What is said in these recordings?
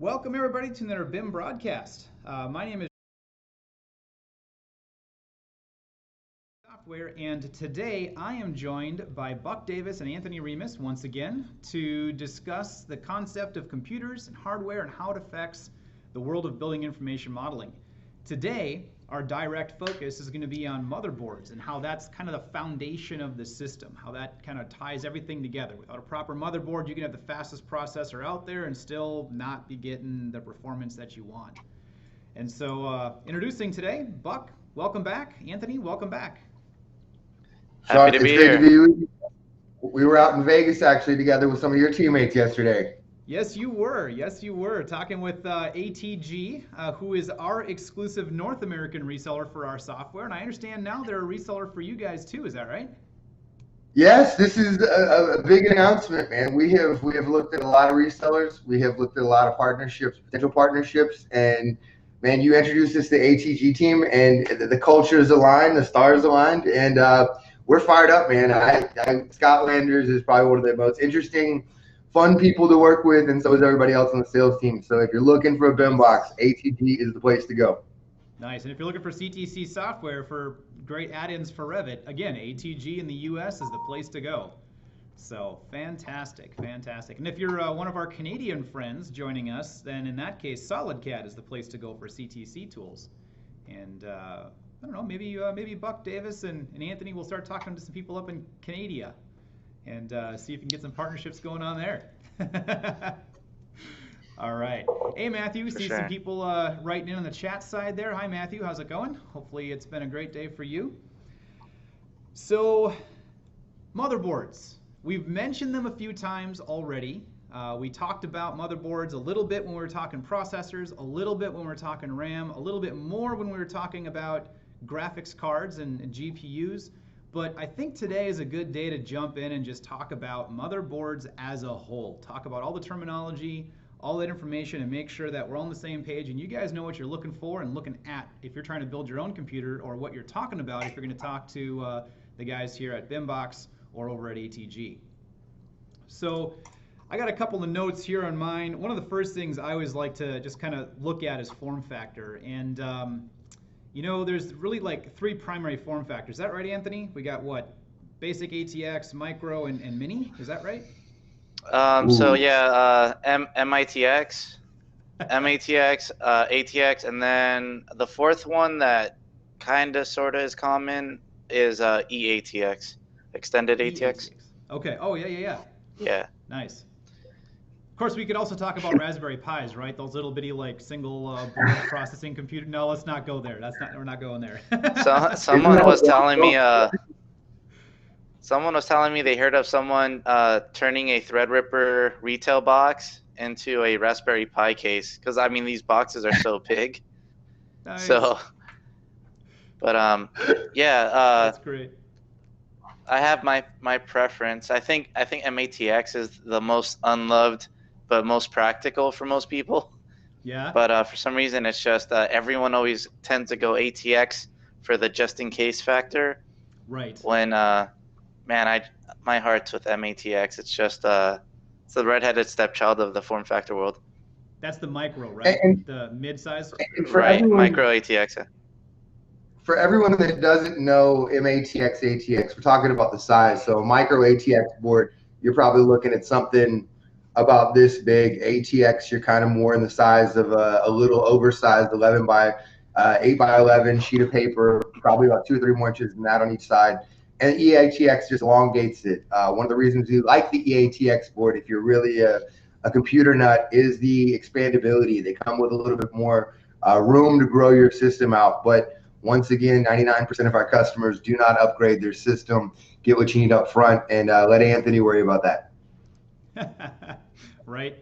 Welcome everybody to another BIM broadcast. My name is Software, and today I am joined by Buck Davis and Anthony Remus once again to discuss the concept of computers and hardware and how it affects the world of building information modeling. Today, our direct focus is going to be on motherboards and how that's kind of the foundation of the system, how that kind of ties everything together. Without a proper motherboard, you can have the fastest processor out there and still not be getting the performance that you want. And so, introducing today, Buck, welcome back. Anthony, welcome back. Happy to be here. Great to be with you. We were out in Vegas actually together with some of your teammates yesterday. Yes, you were. Yes, you were. Talking with ATG, who is our exclusive North American reseller for our software. And I understand now they're a reseller for you guys too. Is that right? Yes, this is a big announcement, man. We have looked at a lot of resellers. We have looked at a lot of partnerships, potential partnerships. And man, you introduced us to the ATG team, and the culture is aligned, the stars aligned, and we're fired up, man. Scotlanders is probably one of the most interesting, fun people to work with, and so is everybody else on the sales team. So if you're looking for a BIMBOX, ATG is the place to go. Nice. And if you're looking for CTC Software for great add-ins for Revit, again, ATG in the US is the place to go. So fantastic, fantastic. And if you're one of our Canadian friends joining us, then in that case, SolidCAD is the place to go for CTC tools. And I don't know, maybe Buck Davis and Anthony will start talking to some people up in Canada and see if we can get some partnerships going on there. All right. Hey, Matthew, see some people writing in on the chat side there. Hi, Matthew. How's it going? Hopefully it's been a great day for you. So, motherboards. We've mentioned them a few times already. We talked about motherboards a little bit when we were talking processors, a little bit when we were talking RAM, a little bit more when we were talking about graphics cards and GPUs. But I think today is a good day to jump in and just talk about motherboards as a whole. Talk about all the terminology, all that information, and make sure that we're on the same page and you guys know what you're looking for and looking at if you're trying to build your own computer, or what you're talking about if you're going to talk to the guys here at BIMBOX or over at ATG. So I got a couple of notes here on mine. One of the first things I always like to just kind of look at is form factor. And you know, there's really like three primary form factors. Is that right, Anthony? We got what? Basic ATX, micro, and mini. Is that right? So yeah, MITX, MATX, ATX, and then the fourth one that kind of sort of is common is EATX, extended ATX. Okay. Oh yeah. Yeah. Nice. Of course, we could also talk about Raspberry Pis, right? Those little bitty like single board processing computer. No, let's not go there. We're not going there. So someone was telling me they heard of someone turning a Threadripper retail box into a Raspberry Pi case, because I mean these boxes are so big. Nice. So, but yeah. That's great. I have my preference. I think MATX is the most unloved but most practical for most people. Yeah. But for some reason, it's just everyone always tends to go ATX for the just-in-case factor. Right. When, man, my heart's with MATX. It's just it's the redheaded stepchild of the form factor world. That's the micro, right? And the mid-size. Right. Everyone, micro ATX. For everyone that doesn't know MATX, ATX, we're talking about the size. So a micro ATX board, you're probably looking at something about this big. ATX, you're kind of more in the size of a little oversized 11 by 8 by 11 sheet of paper, probably about 2 or 3 more inches than that on each side. And EATX just elongates it. One of the reasons we like the EATX board, if you're really a computer nut, is the expandability. They come with a little bit more room to grow your system out. But once again, 99% of our customers do not upgrade their system. Get what you need up front, and let Anthony worry about that. Right.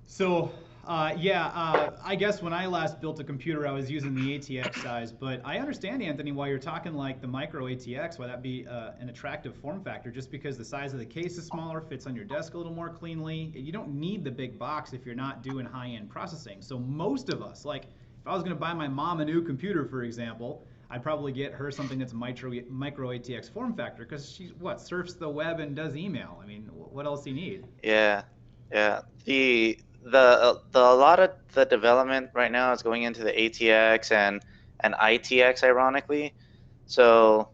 So, I guess when I last built a computer, I was using the ATX size, but I understand, Anthony, why you're talking like the micro ATX, why that'd be an attractive form factor, just because the size of the case is smaller, fits on your desk a little more cleanly. You don't need the big box if you're not doing high-end processing. So most of us, like if I was going to buy my mom a new computer, for example, I'd probably get her something that's micro ATX form factor, because she surfs the web and does email. I mean, what else do you need? Yeah. The a lot of the development right now is going into the ATX and ITX, ironically. So,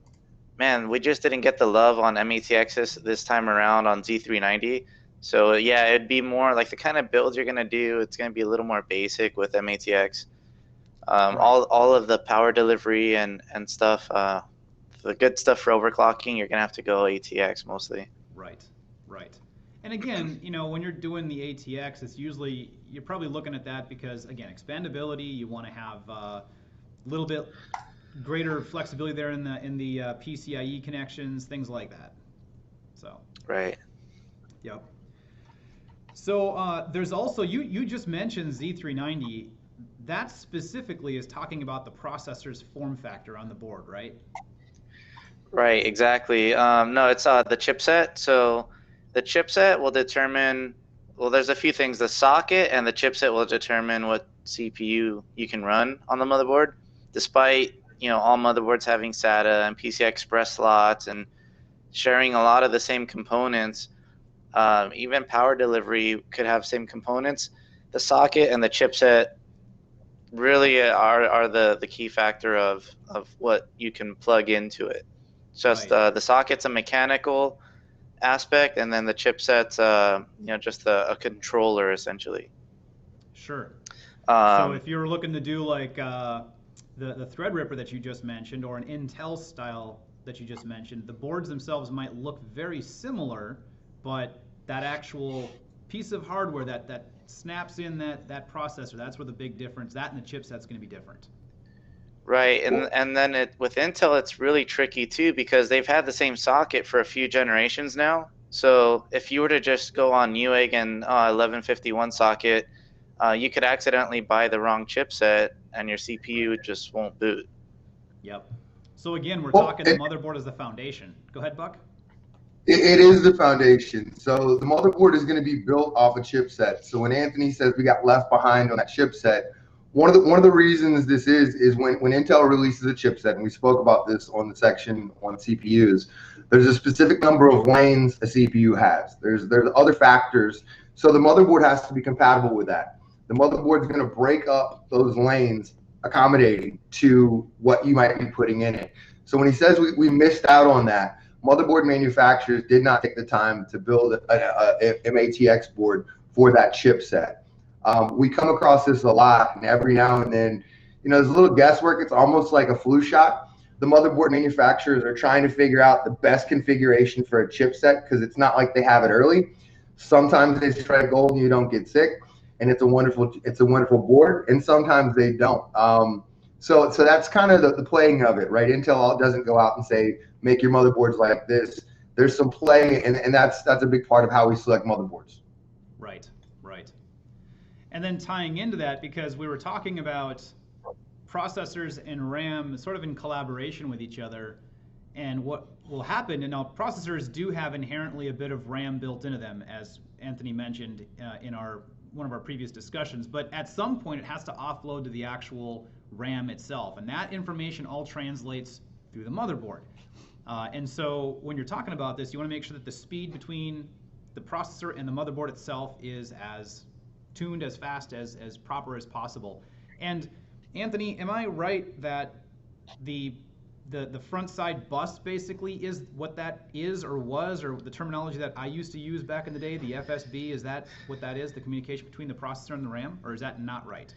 man, we just didn't get the love on MATX this time around on Z390. So yeah, it'd be more like the kind of builds you're gonna do. It's gonna be a little more basic with MATX. Right. All of the power delivery and stuff, the good stuff for overclocking, you're gonna have to go ATX mostly. Right, right. And again, you know, when you're doing the ATX, it's usually, you're probably looking at that because, again, expandability, you want to have a little bit greater flexibility there in the PCIe connections, things like that. So. Right. Yep. So there's also, you just mentioned Z390. That specifically is talking about the processor's form factor on the board, right? Right, exactly. No, it's the chipset. So the chipset will determine, well, there's a few things. The socket and the chipset will determine what CPU you can run on the motherboard. Despite, you know, all motherboards having SATA and PCI Express slots and sharing a lot of the same components, even power delivery could have same components. The socket and the chipset really are the key factor of what you can plug into it. Just Right. the socket's a mechanical aspect, and then the chipset's you know, just a controller essentially. Sure. So Um, if you're looking to do like the Threadripper that you just mentioned, or an Intel style that you just mentioned, the boards themselves might look very similar, but that actual piece of hardware that snaps in that processor, that's where the big difference, that and the chipset's going to be different. right, and then with Intel, it's really tricky too because they've had the same socket for a few generations now. So if you were to just go on Newegg and 1151 socket, you could accidentally buy the wrong chipset and your CPU just won't boot. Yep. So again, we're Well, talking the motherboard as the foundation. Go ahead, Buck. it is the foundation. So the motherboard is going to be built off a chipset. So when Anthony says we got left behind on that chipset, one of the reasons this is when Intel releases a chipset, and we spoke about this on the section on CPUs, there's a specific number of lanes a CPU has. There's other factors. So the motherboard has to be compatible with that. The motherboard is going to break up those lanes, accommodating to what you might be putting in it. So when he says we missed out on that, motherboard manufacturers did not take the time to build a MATX board for that chipset. We come across this a lot, and every now and then, you know, there's a little guesswork. It's almost like a flu shot. The motherboard manufacturers are trying to figure out the best configuration for a chipset because it's not like they have it early. Sometimes they strike gold and you don't get sick, and it's a wonderful board, and sometimes they don't. So that's kind of the playing of it, right? Intel doesn't go out and say, make your motherboards like this. There's some play, and that's a big part of how we select motherboards. Right, right. And then tying into that, because we were talking about processors and RAM sort of in collaboration with each other, and what will happen, and now processors do have inherently a bit of RAM built into them, as Anthony mentioned in one of our previous discussions, but at some point it has to offload to the actual RAM itself, and that information all translates through the motherboard. And so when you're talking about this, you want to make sure that the speed between the processor and the motherboard itself is as tuned, as fast, as proper as possible. And Anthony, am I right that the front side bus basically is what that is or was, or the terminology that I used to use back in the day, the FSB, is that what that is, the communication between the processor and the RAM, or is that not right?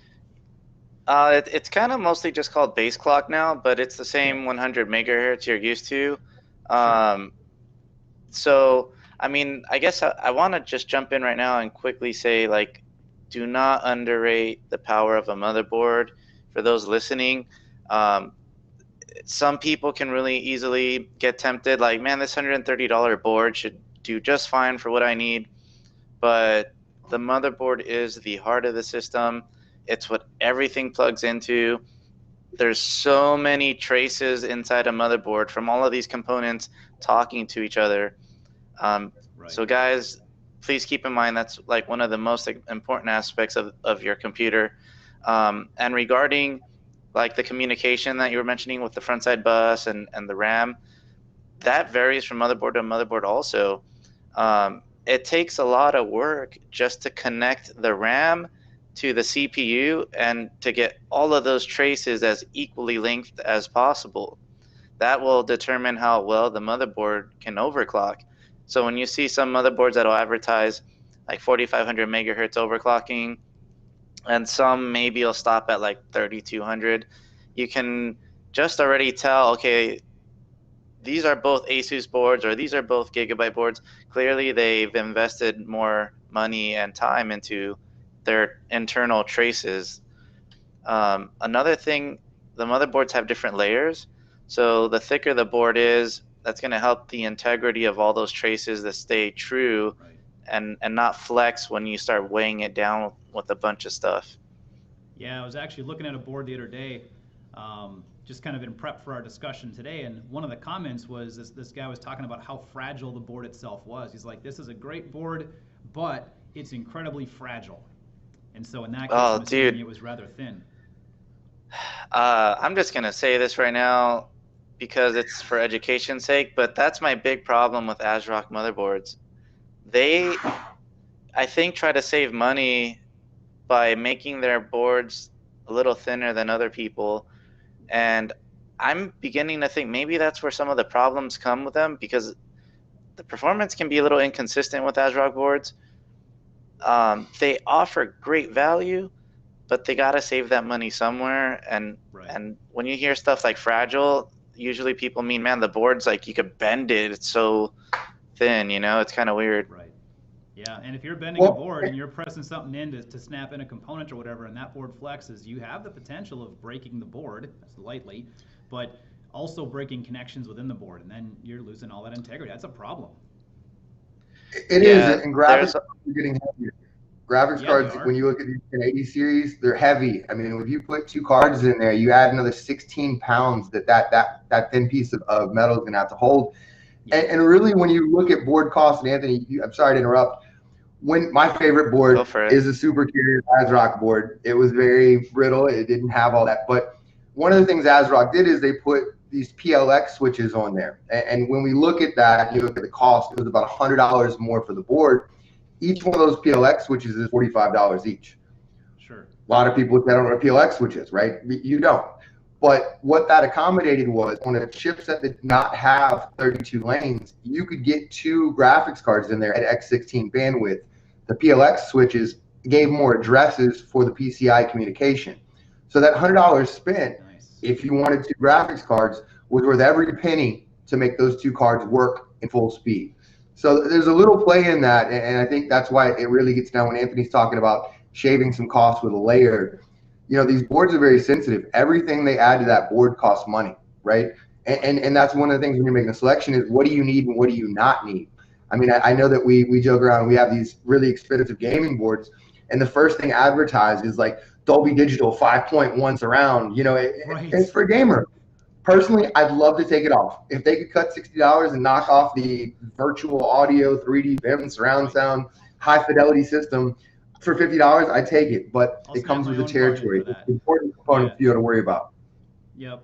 It's kind of mostly just called base clock now, but it's the same 100 megahertz you're used to. So, I mean, I guess I want to just jump in right now and quickly say, like, do not underrate the power of a motherboard. For those listening, some people can really easily get tempted, like, man, this $130 board should do just fine for what I need. But the motherboard is the heart of the system. It's what everything plugs into. There's so many traces inside a motherboard from all of these components talking to each other. Right. So guys, please keep in mind that's like one of the most important aspects of your computer. And regarding like the communication that you were mentioning with the front side bus and the RAM, that varies from motherboard to motherboard also. it takes a lot of work just to connect the RAM to the CPU and to get all of those traces as equally linked as possible. That will determine how well the motherboard can overclock. So when you see some motherboards that'll advertise like 4500 megahertz overclocking, and some maybe will stop at like 3200, you can just already tell, okay, these are both Asus boards or these are both Gigabyte boards. Clearly they've invested more money and time into their internal traces. Another thing, the motherboards have different layers. So the thicker the board is, that's going to help the integrity of all those traces to stay true, Right. and not flex when you start weighing it down with a bunch of stuff. Yeah, I was actually looking at a board the other day, just kind of in prep for our discussion today, and one of the comments was this guy was talking about how fragile the board itself was. He's like, this is a great board, but it's incredibly fragile. And so in that case, I'm assuming it was rather thin. I'm just going to say this right now because it's for education's sake, but that's my big problem with ASRock motherboards. They, I think, try to save money by making their boards a little thinner than other people. And I'm beginning to think maybe that's where some of the problems come with them, because the performance can be a little inconsistent with ASRock boards. They offer great value, but they got to save that money somewhere. And when you hear stuff like fragile, usually people mean, man, the board's like you could bend it. It's so thin, you know, it's kind of weird. Right. Yeah, and if you're bending a board and you're pressing something in to snap in a component or whatever, and that board flexes, you have the potential of breaking the board slightly, but also breaking connections within the board, and then you're losing all that integrity. That's a problem. It is, and graphics are getting heavier. Graphics cards, when you look at the 1080 series, they're heavy. I mean, if you put 2 cards in there, you add another 16 pounds that thin piece of metal is going to have to hold. And really, when you look at board costs, and Anthony, I'm sorry to interrupt, when my favorite board is a Super Carrier ASRock board. It was very brittle. It didn't have all that. But one of the things ASRock did is they put these PLX switches on there. And when we look at that, you look at the cost, it was about $100 more for the board. Each one of those PLX switches is $45 each. Sure. A lot of people say, I don't know what PLX switch is, right? You don't. But what that accommodated was, on a chipset that did not have 32 lanes, you could get 2 graphics cards in there at X16 bandwidth. The PLX switches gave more addresses for the PCI communication. So that $100 spent, if you wanted 2 graphics cards, was worth every penny to make those 2 cards work in full speed. So there's a little play in that, and I think that's why it really gets down when Anthony's talking about shaving some costs with a layer. You know, these boards are very sensitive. Everything they add to that board costs money, right? And that's one of the things when you're making a selection is, what do you need and what do you not need? I mean, I know that we joke around, we have these really expensive gaming boards, and the first thing advertised is like Dolby Digital 5.1 surround. You know, it's for a gamer. Personally, I'd love to take it off. If they could cut $60 and knock off the virtual audio, 3D BIM, surround sound, high fidelity system for $50, I'd take it. But it comes with the territory. It's an important component for you to worry about. Yep.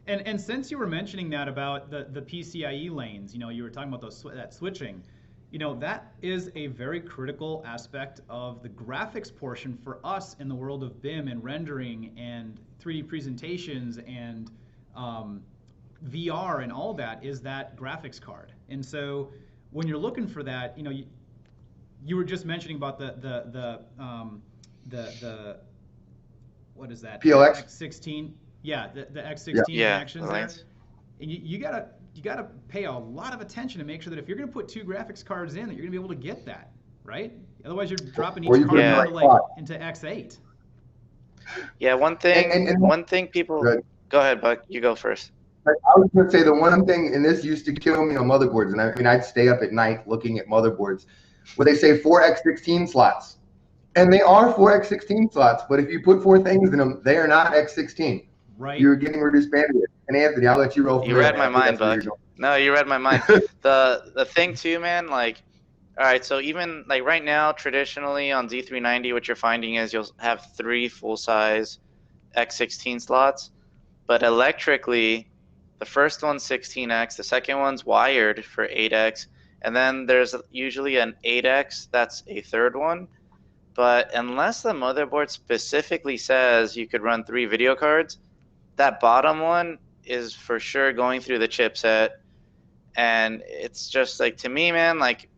And since you were mentioning that about the PCIe lanes, you know, you were talking about that switching, you know, that is a very critical aspect of the graphics portion for us in the world of BIM and rendering and 3D presentations and VR and all that, is that graphics card. And so when you're looking for that, you know, you were just mentioning about the what is that? PLX? X16. Yeah, the X16 connections there. And you gotta pay a lot of attention to make sure that if you're gonna put 2 graphics cards in, that you're gonna be able to get that, right? Otherwise you're dropping each card into X8. Yeah, one thing people go ahead, Buck, you go first. I was gonna say the one thing, and this used to kill me on motherboards, and I mean I'd stay up at night looking at motherboards where they say 4 X16 slots. And they are 4 X16 slots, but if you put 4 things in them, they are not X16. Right. You're getting reduced bandwidth. And Anthony, I'll let you roll. You read my mind, Buck. No, you read my mind. The thing too, man, like, all right, so even like right now, traditionally on Z390, what you're finding is you'll have 3 full-size X16 slots, but electrically, the first one's 16X, the second one's wired for 8X, And then there's usually an 8X, that's a third one. But unless the motherboard specifically says you could run 3 video cards, that bottom one is for sure going through the chipset. And it's just like, to me, man, like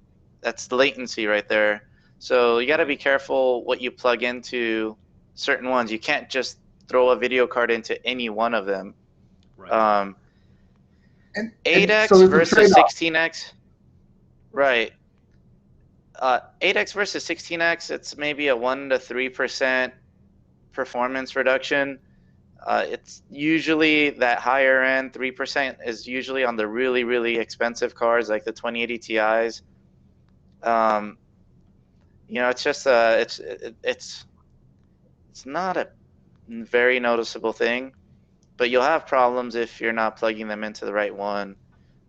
that's latency right there. So you got to be careful what you plug into certain ones. You can't just throw a video card into any one of them. Right. 8X so versus 16X. Right. 8X versus 16X, it's maybe a 1 to 3% performance reduction. It's usually that higher end, 3% is usually on the really, really expensive cards like the 2080 Ti's. You know, it's just it's not a very noticeable thing, but you'll have problems if you're not plugging them into the right one.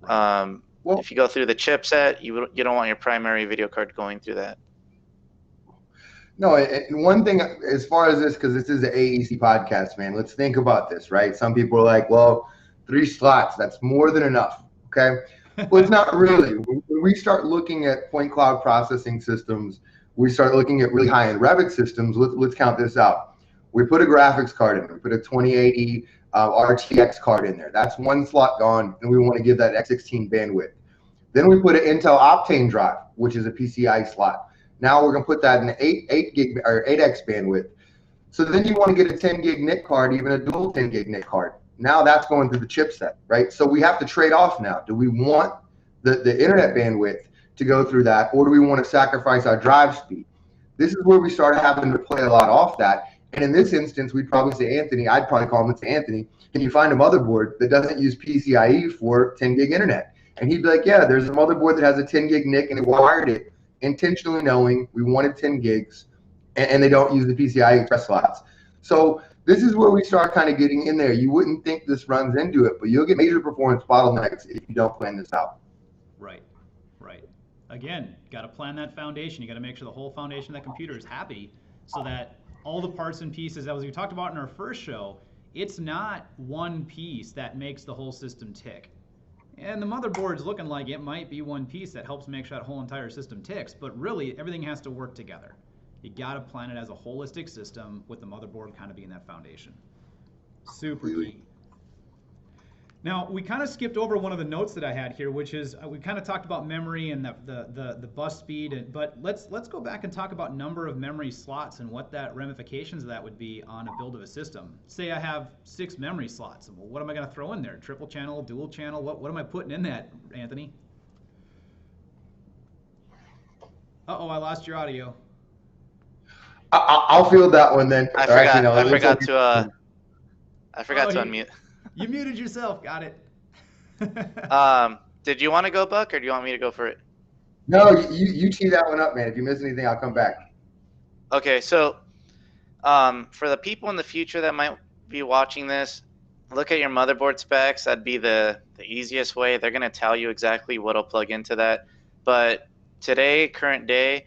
Well, if you go through the chipset, you don't want your primary video card going through that. No, and one thing as far as this, because this is an AEC podcast, man, let's think about this, right? Some people are like, well, 3 slots, that's more than enough, okay? Well, it's not really. When we start looking at point cloud processing systems, we start looking at really high-end Revit systems. Let's count this out. We put a graphics card in. We put a 2080 RTX card in there. That's 1 slot gone, and we want to give that X16 bandwidth. Then we put an Intel Optane drive, which is a PCI slot. Now we're going to put that in 8 gig or 8X bandwidth. So then you want to get a 10 gig NIC card, even a dual 10 gig NIC card. Now that's going through the chipset, right? So we have to trade off now. Do we want the internet bandwidth to go through that, or do we want to sacrifice our drive speed? This is where we start having to play a lot off that. And in this instance, we'd probably say, Anthony, I'd probably call him and say, Anthony, can you find a motherboard that doesn't use PCIe for 10 gig internet? And he'd be like, yeah, there's a motherboard that has a 10 gig NIC and it wired it, intentionally knowing we wanted 10 gigs and they don't use the PCI Express slots. So this is where we start kind of getting in there. You wouldn't think this runs into it, but you'll get major performance bottlenecks if you don't plan this out. Right. Again, got to plan that foundation. You got to make sure the whole foundation of that computer is happy so that all the parts and pieces, as we talked about in our first show, it's not one piece that makes the whole system tick. And the motherboard's looking like it might be one piece that helps make sure that whole entire system ticks, but really everything has to work together. You got to plan it as a holistic system with the motherboard kind of being that foundation. Super key. Now, we kind of skipped over one of the notes that I had here, which is we kind of talked about memory and the bus speed, but let's go back and talk about number of memory slots and what that ramifications of that would be on a build of a system. Say I have 6 memory slots. Well, what am I going to throw in there? Triple channel, dual channel? What am I putting in that, Anthony? Uh-oh, I lost your audio. I'll field that one then. I forgot to unmute. You muted yourself. Got it. Did you want to go, Buck, or do you want me to go for it? No, you tee that one up, man. If you miss anything, I'll come back. Okay, so for the people in the future that might be watching this, look at your motherboard specs. That'd be the easiest way. They're going to tell you exactly what'll plug into that. But today, current day,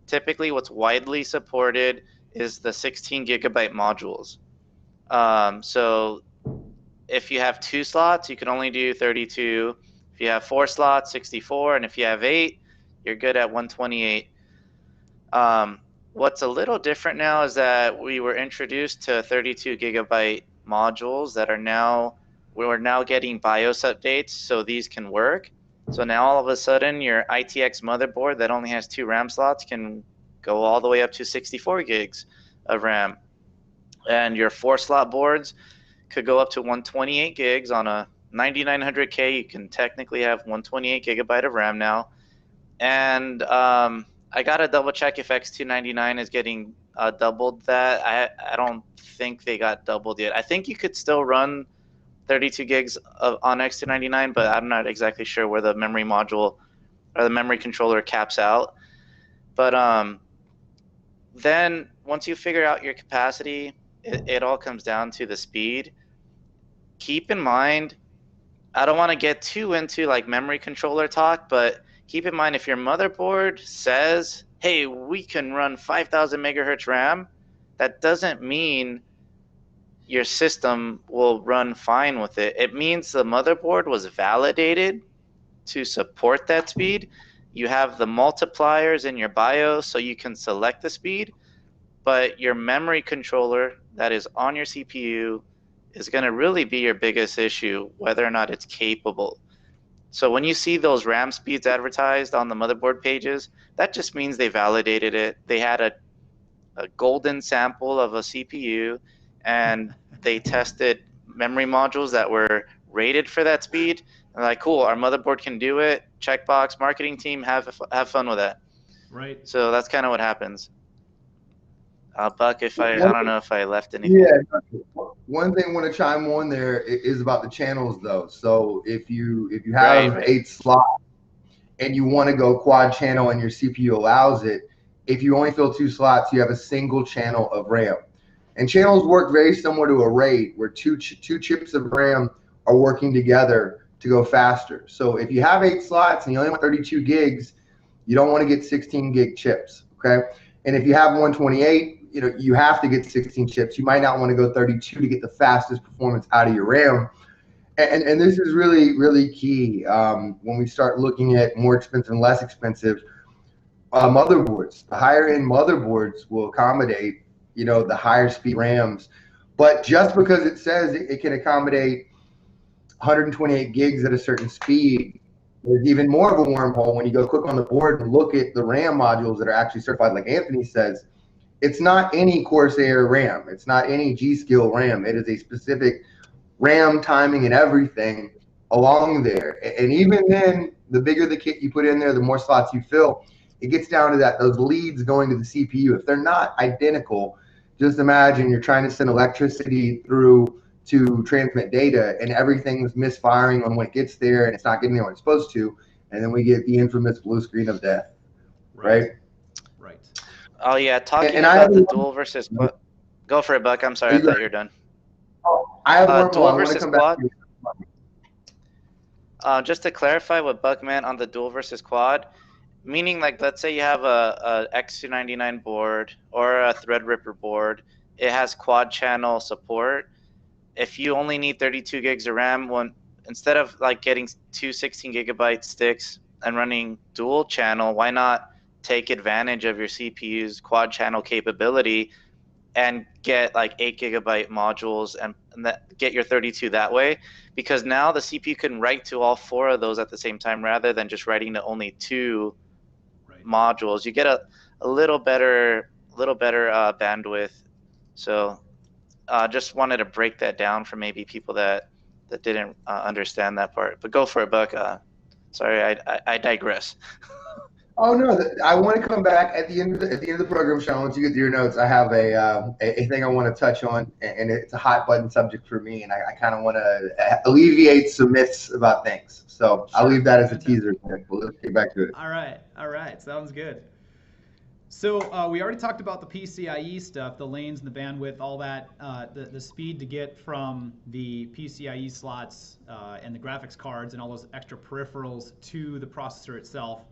typically what's widely supported is the 16 gigabyte modules. So if you have 2 slots, you can only do 32. If you have 4 slots, 64. And if you have 8, you're good at 128. What's a little different now is that we were introduced to 32 gigabyte modules that we're now getting BIOS updates so these can work. So now all of a sudden your ITX motherboard that only has 2 RAM slots can go all the way up to 64 gigs of RAM. And your 4 slot boards could go up to 128 gigs. On a 9900K, you can technically have 128 gigabyte of RAM now. And I got to double check if X299 is getting doubled that. I don't think they got doubled yet. I think you could still run 32 gigs on X299, but I'm not exactly sure where the memory module or the memory controller caps out. But then once you figure out your capacity, it all comes down to the speed. Keep in mind, I don't want to get too into like memory controller talk, but keep in mind if your motherboard says, hey, we can run 5000 megahertz RAM, that doesn't mean your system will run fine with it. It means the motherboard was validated to support that speed. You have the multipliers in your BIOS so you can select the speed, but your memory controller that is on your CPU is going to really be your biggest issue, whether or not it's capable. So when you see those RAM speeds advertised on the motherboard pages, that just means they validated it. They had a golden sample of a CPU, and they tested memory modules that were rated for that speed. And like, cool, our motherboard can do it. Checkbox. Marketing team, have fun with that. Right. So that's kind of what happens. Buck, I don't know if I left anything. Yeah. One thing I want to chime on there is about the channels, though. So if you have 8 slots and you want to go quad channel and your CPU allows it, if you only fill 2 slots, you have a single channel of RAM. And channels work very similar to a RAID, where two chips of RAM are working together to go faster. So if you have 8 slots and you only want 32 gigs, you don't want to get 16 gig chips, okay? And if you have 128, you have to get 16 chips. You might not want to go 32 to get the fastest performance out of your RAM. And this is really, really key when we start looking at more expensive and less expensive motherboards. The higher end motherboards will accommodate, the higher speed RAMs. But just because it says it can accommodate 128 gigs at a certain speed, there's even more of a wormhole when you go click on the board and look at the RAM modules that are actually certified, like Anthony says. It's not any Corsair RAM. It's not any G-Skill RAM. It is a specific RAM timing and everything along there. And even then, the bigger the kit you put in there, the more slots you fill. It gets down to those leads going to the CPU. If they're not identical, just imagine you're trying to send electricity through to transmit data, and everything's misfiring on when it gets there, and it's not getting there when it's supposed to, and then we get the infamous blue screen of death, right? Right. Oh yeah, talking about the dual versus quad. Go for it, Buck. I'm sorry, I thought you were done. I have one dual more. versus quad. Just to clarify what Buck meant on the dual versus quad, meaning like let's say you have a X299 board or a Threadripper board, it has quad channel support. If you only need 32 gigs of RAM, instead of like getting 2 16 gigabyte sticks and running dual channel, why not take advantage of your CPU's quad channel capability and get like 8 gigabyte modules and get your 32 that way? Because now the CPU can write to all 4 of those at the same time rather than just writing to only 2 modules. You get a little better bandwidth. So just wanted to break that down for maybe people that didn't understand that part. But go for it, Buck. Sorry, I digress. Oh no, I want to come back at the end of the program, Shawn. Once you get to your notes, I have a thing I want to touch on, and it's a hot button subject for me, and I kind of want to alleviate some myths about things. So I'll leave that as a teaser. We'll get back to it. All right, sounds good. So we already talked about the PCIe stuff, the lanes and the bandwidth, all that, the speed to get from the PCIe slots and the graphics cards and all those extra peripherals to the processor itself.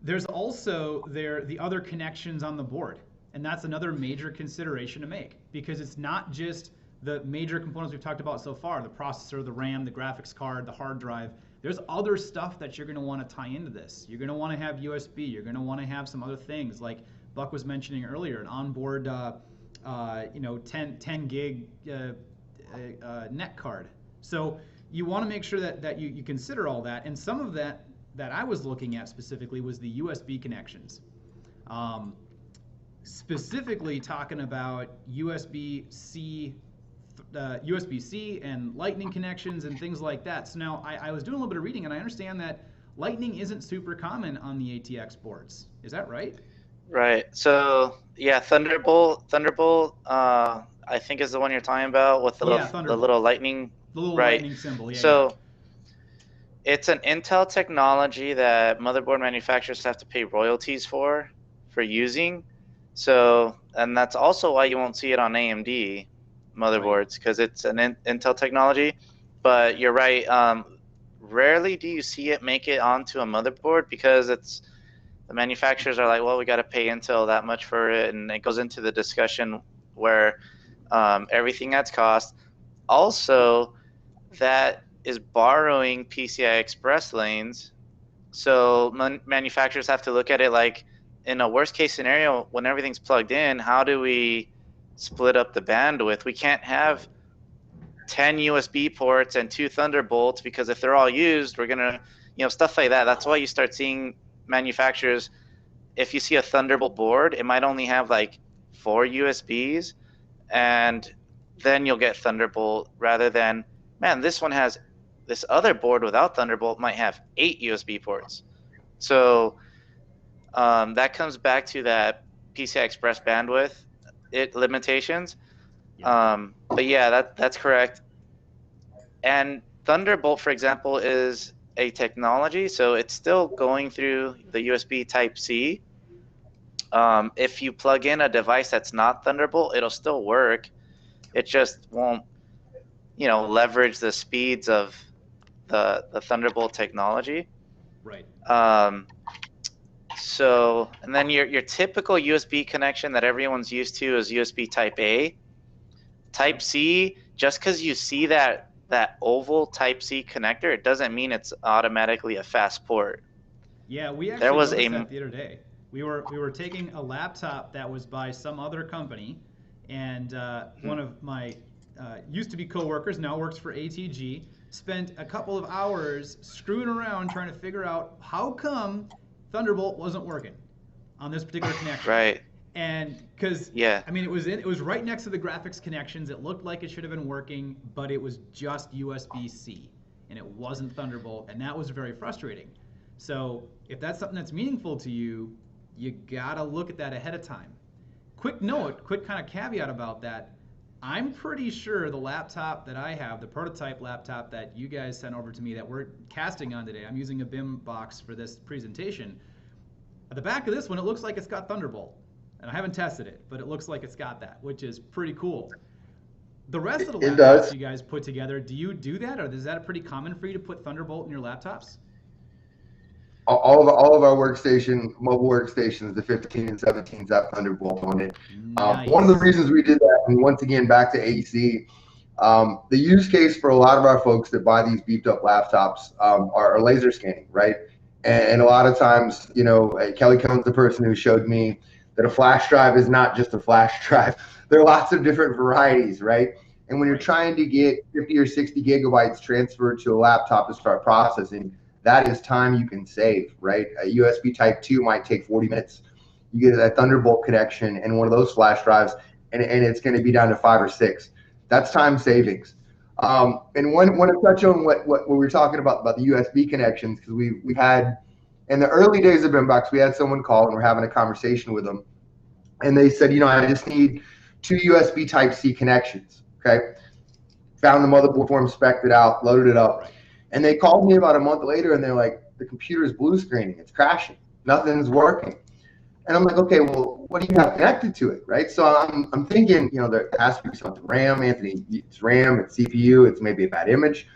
There's also the other connections on the board, and that's another major consideration to make, because it's not just the major components we've talked about so far, the processor, the RAM, the graphics card, the hard drive. There's other stuff that you're going to want to tie into this. You're going to want to have USB. You're going to want to have some other things, like Buck was mentioning earlier, an onboard 10 gig net card. So you want to make sure that you consider all that, and some of that I was looking at specifically was the USB connections. Specifically talking about USB-C and Lightning connections and things like that. So now I was doing a little bit of reading, and I understand that Lightning isn't super common on the ATX boards. Is that right? Right. So yeah, Thunderbolt. I think is the one you're talking about with the little lightning. The little lightning symbol. Yeah. So it's an Intel technology that motherboard manufacturers have to pay royalties for using. So, and that's also why you won't see it on AMD motherboards, because it's an Intel technology. But you're right. Rarely do you see it make it onto a motherboard, because the manufacturers are like, well, we got to pay Intel that much for it, and it goes into the discussion where everything adds cost. Also, that is borrowing PCI Express lanes. So manufacturers have to look at it like, in a worst case scenario, when everything's plugged in, how do we split up the bandwidth? We can't have 10 USB ports and 2 Thunderbolts, because if they're all used, we're gonna, stuff like that. That's why you start seeing manufacturers, if you see a Thunderbolt board, it might only have like 4 USBs, and then you'll get Thunderbolt, rather than, man, this one has, this other board without Thunderbolt might have 8 USB ports. So that comes back to that PCI Express bandwidth limitations. But yeah, that's correct. And Thunderbolt, for example, is a technology, so it's still going through the USB Type-C. If you plug in a device that's not Thunderbolt, it'll still work. It just won't, leverage the speeds of the Thunderbolt technology. Right. So, and then your typical USB connection that everyone's used to is USB Type A. Type C, just because you see that oval Type C connector, it doesn't mean it's automatically a fast port. Yeah, we actually noticed that the other day. We were taking a laptop that was by some other company, and one of my used to be coworkers, now works for ATG, spent a couple of hours screwing around trying to figure out how come Thunderbolt wasn't working on this particular connection. Right. And because, yeah, I mean, it was right next to the graphics connections. It looked like it should have been working, but it was just USB-C, and it wasn't Thunderbolt, and that was very frustrating. So if that's something that's meaningful to you, you gotta look at that ahead of time. Quick kind of caveat about that. I'm pretty sure the laptop that I have, the prototype laptop that you guys sent over to me that we're casting on today, I'm using a BIMBOX for this presentation. At the back of this one, it looks like it's got Thunderbolt. And I haven't tested it, but it looks like it's got that, which is pretty cool. The rest of the laptops you guys put together, do you do that, or is that pretty common for you to put Thunderbolt in your laptops? All of our mobile workstations, the 15 and 17s have Thunderbolt on it. Nice. One of the reasons we did that, and once again back to AC, the use case for a lot of our folks that buy these beefed up laptops are laser scanning, right? And a lot of times, Kelly Cohn's the person who showed me that a flash drive is not just a flash drive. There are lots of different varieties, right? And when you're trying to get 50 or 60 gigabytes transferred to a laptop to start processing, that is time you can save, right? A USB Type 2 might take 40 minutes. You get that Thunderbolt connection and one of those flash drives, and it's going to be down to 5 or 6. That's time savings. And want to touch on what we were talking about the USB connections, because we had, in the early days of BIMBOX, we had someone call and we're having a conversation with them, and they said, I just need 2 USB Type-C connections. Okay, found the motherboard for them, spec'd it out, loaded it up. And they called me about a month later, and they're like, the computer's blue screening, it's crashing, nothing's working. And I'm like, okay, well, what do you have connected to it, right? So I'm thinking, there has to be something RAM, Anthony. It's RAM, it's CPU, it's maybe a bad image.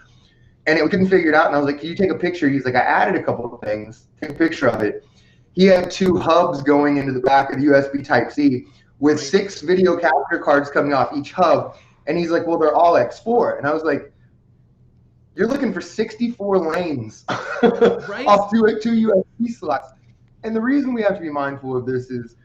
And we couldn't figure it out. And I was like, can you take a picture? He's like, I added a couple of things. Take a picture of it. He had 2 hubs going into the back of the USB Type-C with 6 video capture cards coming off each hub. And he's like, well, they're all X4. And I was like, you're looking for 64 lanes off 2 USB slots. And the reason we have to be mindful of this is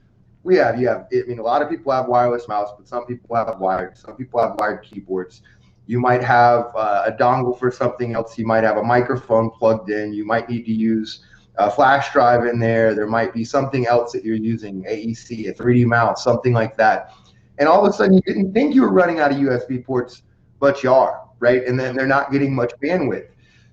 a lot of people have wireless mouse, but some people have wired. Some people have wired keyboards. You might have a dongle for something else. You might have a microphone plugged in. You might need to use a flash drive in there. There might be something else that you're using, AEC, a 3D mouse, something like that. And all of a sudden, you didn't think you were running out of USB ports, but you are, right? And then they're not getting much bandwidth.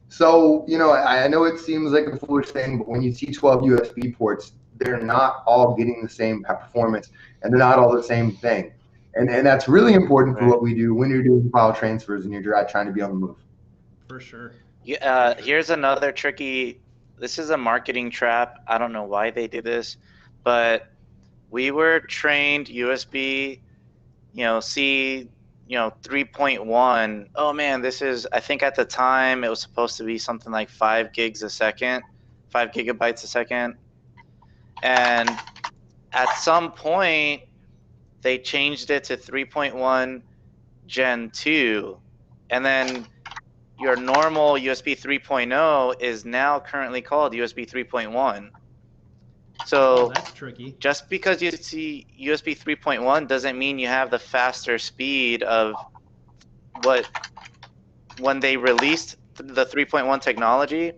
So, I know it seems like a foolish thing, but when you see 12 USB ports, they're not all getting the same performance, and they're not all the same thing. And that's really important for what we do when you're doing file transfers and you're trying to be on the move. For sure. Here's another tricky, this is a marketing trap. I don't know why they did this, but we were trained USB, C, 3.1. Oh man, this is, I think at the time it was supposed to be something like 5 gigs a second, 5 gigabytes a second. And at some point, they changed it to 3.1 Gen 2. And then your normal USB 3.0 is now currently called USB 3.1. So that's tricky. Just because you see USB 3.1 doesn't mean you have the faster speed of what when they released the 3.1 technology.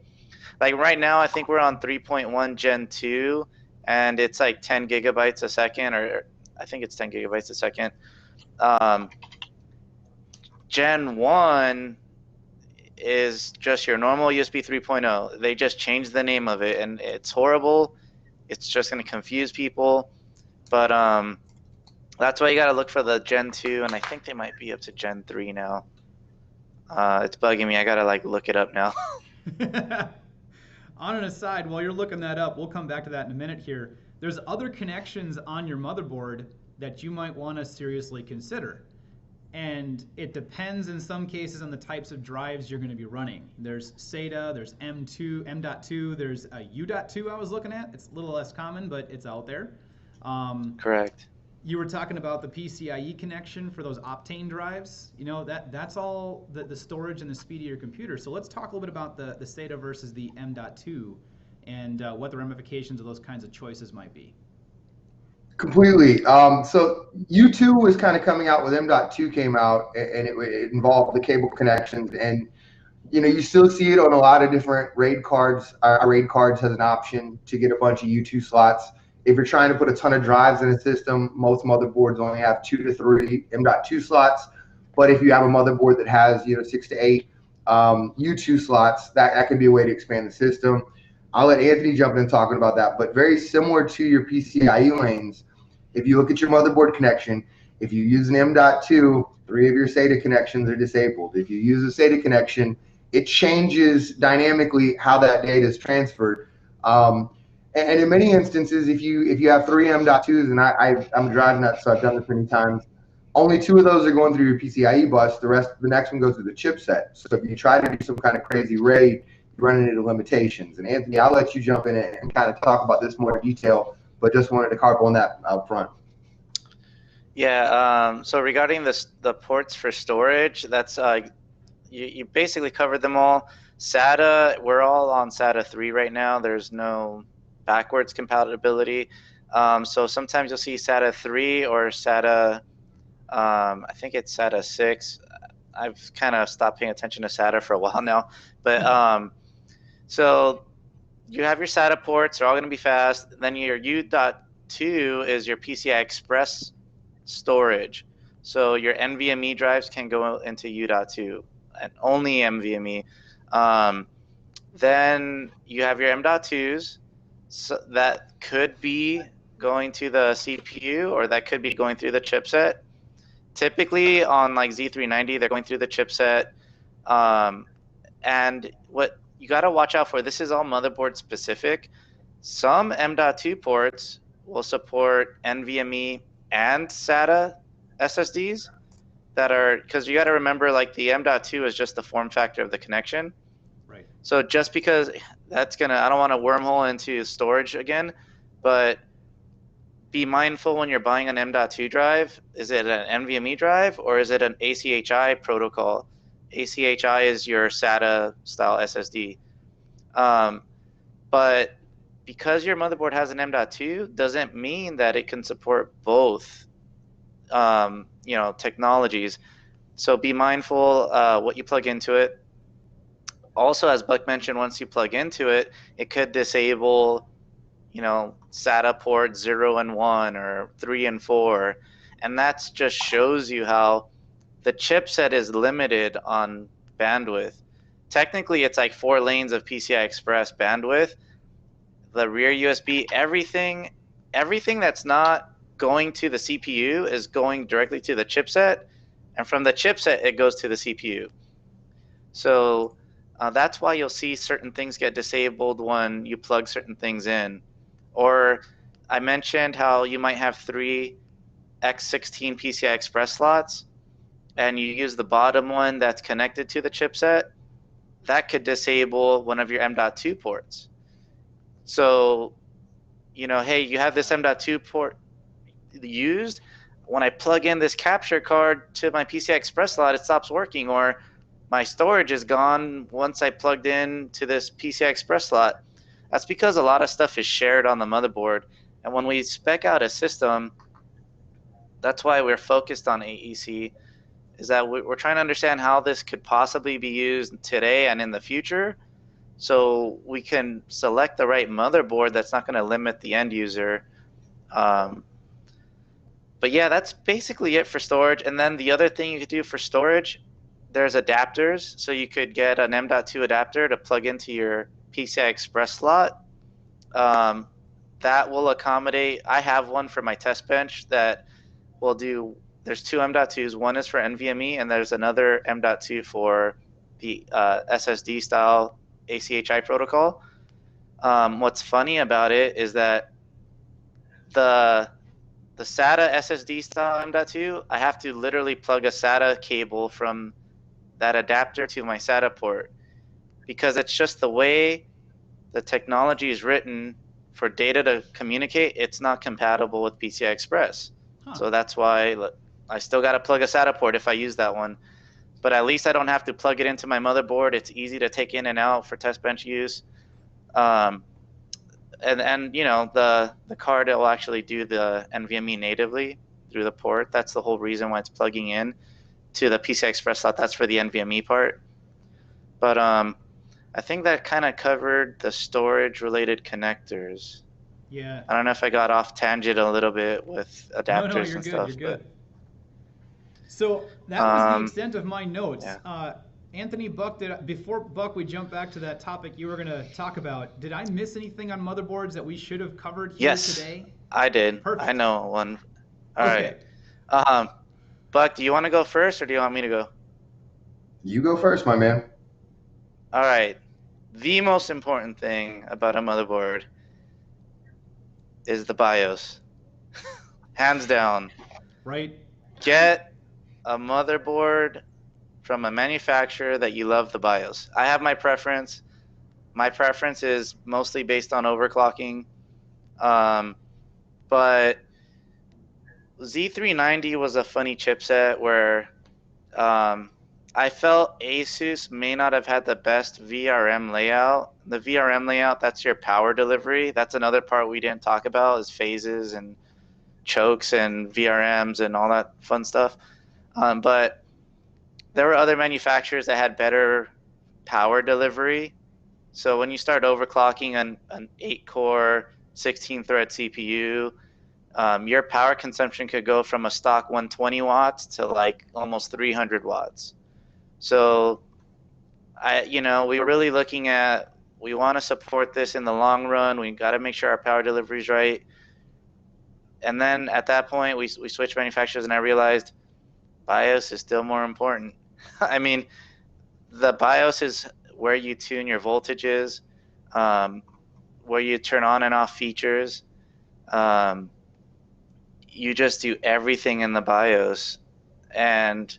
Like right now, I think we're on 3.1 Gen 2, and it's like 10 gigabytes a second, or I think it's 10 gigabytes a second. Gen 1 is just your normal USB 3.0. They just changed the name of it, and it's horrible. It's just going to confuse people. But that's why you got to look for the Gen 2, and I think they might be up to Gen 3 now. It's bugging me. I got to like look it up now. On an aside, while you're looking that up, we'll come back to that in a minute here. There's other connections on your motherboard that you might want to seriously consider. And it depends in some cases on the types of drives you're going to be running. There's SATA, there's M.2, there's a U.2 I was looking at. It's a little less common, but it's out there. Correct. You were talking about the PCIe connection for those Optane drives. You know, that's all the storage and the speed of your computer. So let's talk a little bit about the SATA versus the M.2 and what the ramifications of those kinds of choices might be. Completely. So U2 was kind of coming out with M.2 came out, and it involved the cable connections. And, you know, you still see it on a lot of different RAID cards. Our RAID cards has an option to get a bunch of U2 slots. If you're trying to put a ton of drives in a system, most motherboards only have 2 to 3 M.2 slots. But if you have a motherboard that has, 6 to 8 U2 slots, that could be a way to expand the system. I'll let Anthony jump in talking about that. But very similar to your PCIe lanes, if you look at your motherboard connection, if you use an M.2, 3 of your SATA connections are disabled. If you use a SATA connection, it changes dynamically how that data is transferred. And in many instances, if you have 3 M.2s, and I'm driving that, so I've done this many times, only 2 of those are going through your PCIe bus. The next one goes through the chipset. So if you try to do some kind of crazy RAID, you're running into limitations. And Anthony, I'll let you jump in and kind of talk about this more in detail, but just wanted to carve on that up front. Yeah. So regarding the ports for storage, that's you basically covered them all. SATA, we're all on SATA 3 right now. There's no backwards compatibility. So sometimes you'll see SATA 3 or SATA, I think it's SATA 6. I've kind of stopped paying attention to SATA for a while now. But so you have your SATA ports, they're all going to be fast. Then your U.2 is your PCI Express storage. So your NVMe drives can go into U.2 and only NVMe. Then you have your M.2s. So that could be going to the CPU, or that could be going through the chipset. Typically on like Z390, they're going through the chipset. And what you got to watch out for, this is all motherboard specific. Some M.2 ports will support NVMe and SATA SSDs that are, because you got to remember, like the M.2 is just the form factor of the connection. Right. So just because that's gonna, I don't want to wormhole into storage again, but be mindful when you're buying an M.2 drive. Is it an NVMe drive or is it an ACHI protocol? ACHI is your SATA style SSD. But because your motherboard has an M.2 doesn't mean that it can support both technologies. So be mindful what you plug into it. Also, as Buck mentioned, once you plug into it, it could disable, SATA port 0 and 1 or 3 and 4. And that just shows you how the chipset is limited on bandwidth. Technically, it's like 4 lanes of PCI Express bandwidth. The rear USB, everything that's not going to the CPU is going directly to the chipset. And from the chipset, it goes to the CPU. So that's why you'll see certain things get disabled when you plug certain things in. Or I mentioned how you might have 3 X16 PCI Express slots, and you use the bottom one that's connected to the chipset. That could disable one of your M.2 ports. So, hey, you have this M.2 port used. When I plug in this capture card to my PCI Express slot, it stops working. Or my storage is gone once I plugged in to this PCI Express slot. That's because a lot of stuff is shared on the motherboard. And when we spec out a system, that's why we're focused on AEC, is that we're trying to understand how this could possibly be used today and in the future, so we can select the right motherboard that's not going to limit the end user. But yeah, that's basically it for storage. And then the other thing you could do for storage, there's adapters. So you could get an M.2 adapter to plug into your PCI Express slot. That will accommodate, I have one for my test bench that will do, there's two M.2s. One is for NVMe, and there's another M.2 for the SSD style ACHI protocol. What's funny about it is that the SATA SSD style M.2, I have to literally plug a SATA cable from that adapter to my SATA port, because it's just the way the technology is written for data to communicate. It's not compatible with PCI Express. So that's why I still got to plug a SATA port if I use that one. But at least I don't have to plug it into my motherboard. It's easy to take in and out for test bench use. And you know, the card will actually do the NVMe natively through the port. That's the whole reason why it's plugging in to the PCI Express slot. That's for the NVMe part. But I think that kind of covered the storage related connectors. Yeah. I don't know if I got off tangent a little bit with adapters No, you're and good, stuff. You're good. So that was the extent of my notes. Yeah. Anthony, Buck, before Buck, we jump back to that topic you were going to talk about. Did I miss anything on motherboards that we should have covered here today? Yes, I did. Perfect. I know one. All okay. right. Buck, do you want to go first, or do you want me to go? You go first, my man. All right. The most important thing about a motherboard is the BIOS. Hands down. Right. Get a motherboard from a manufacturer that you love the BIOS. I have my preference. My preference is mostly based on overclocking. But Z390 was a funny chipset where I felt Asus may not have had the best VRM layout. The VRM layout, that's your power delivery. That's another part we didn't talk about, is phases and chokes and VRMs and all that fun stuff. But there were other manufacturers that had better power delivery. So when you start overclocking an 8-core, 16-thread CPU, your power consumption could go from a stock 120 watts to like almost 300 watts. So we were really looking at, we want to support this in the long run. We got to make sure our power delivery is right. And then at that point, we switched manufacturers, and I realized BIOS is still more important. I mean, the BIOS is where you tune your voltages, where you turn on and off features. You just do everything in the BIOS. And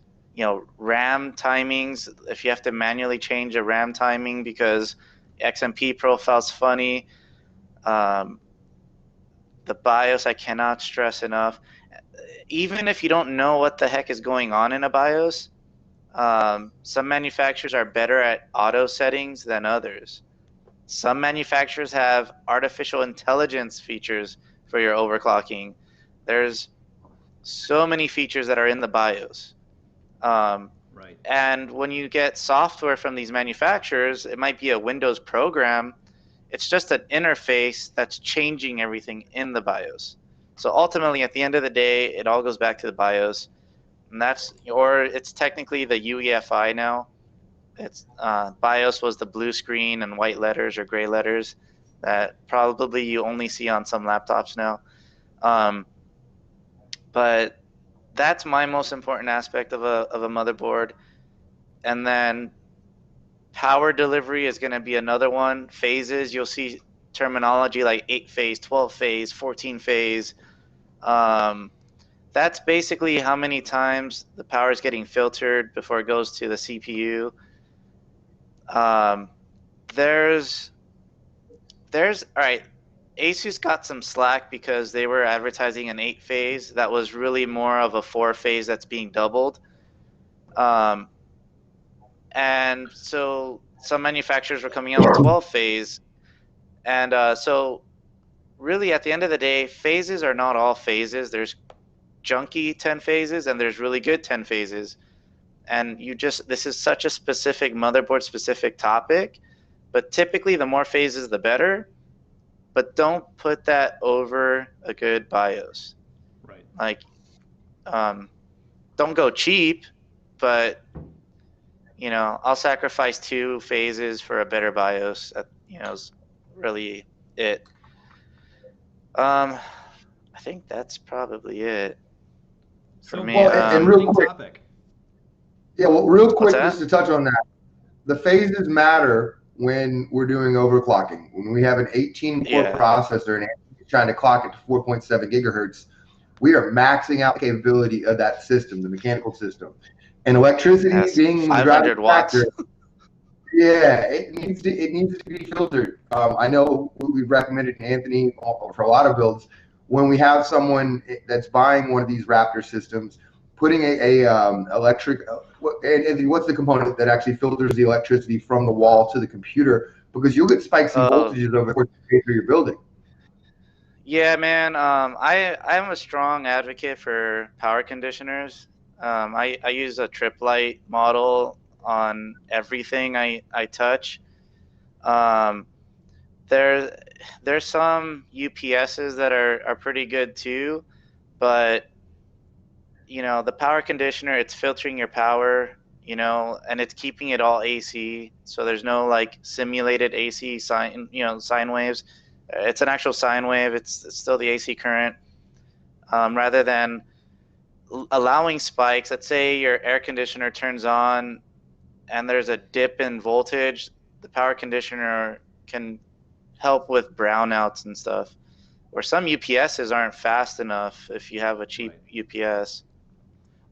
RAM timings, if you have to manually change a RAM timing because XMP profile's funny, the BIOS, I cannot stress enough. Even if you don't know what the heck is going on in a BIOS, some manufacturers are better at auto settings than others. Some manufacturers have artificial intelligence features for your overclocking. There's so many features that are in the BIOS. Right. And when you get software from these manufacturers, it might be a Windows program. It's just an interface that's changing everything in the BIOS. So ultimately, at the end of the day, it all goes back to the BIOS. And it's technically the UEFI now. It's BIOS was the blue screen and white letters or gray letters that probably you only see on some laptops now. But that's my most important aspect of a motherboard. And then power delivery is going to be another one. Phases, you'll see terminology like 8-phase, 12-phase, 14-phase. That's basically how many times the power is getting filtered before it goes to the CPU. All right, Asus got some slack because they were advertising an 8-phase that was really more of a 4-phase that's being doubled. and so some manufacturers were coming out with 12 phase, and so really at the end of the day, phases are not all phases. There's junky 10 phases and there's really good 10 phases, and this is such a specific motherboard specific topic, but typically the more phases the better, but don't put that over a good BIOS. Right. Like, don't go cheap, but I'll sacrifice 2 phases for a better BIOS. Is really it. I think that's probably it for me. Well, and real quick, topic. Yeah, well, real quick, just to touch on that, the phases matter when we're doing overclocking. When we have an 18-core processor and trying to clock it to 4.7 gigahertz, we are maxing out the capability of that system, the mechanical system. And electricity being 500 watts. Factor, yeah, it needs to be filtered. I know we've recommended to Anthony for a lot of builds, when we have someone that's buying one of these Raptor systems, putting a electric, Anthony, what's the component that actually filters the electricity from the wall to the computer? Because you'll get spikes in voltages over the course of your building. Yeah, man. I'm a strong advocate for power conditioners. I use a trip light model on everything I touch. There's some UPSs that are pretty good too, but the power conditioner, it's filtering your power, and it's keeping it all AC, so there's no like simulated AC sine waves. It's an actual sine wave. It's still the AC current, rather than allowing spikes. Let's say your air conditioner turns on and there's a dip in voltage, the power conditioner can help with brownouts and stuff. Or some UPSs aren't fast enough if you have a cheap UPS.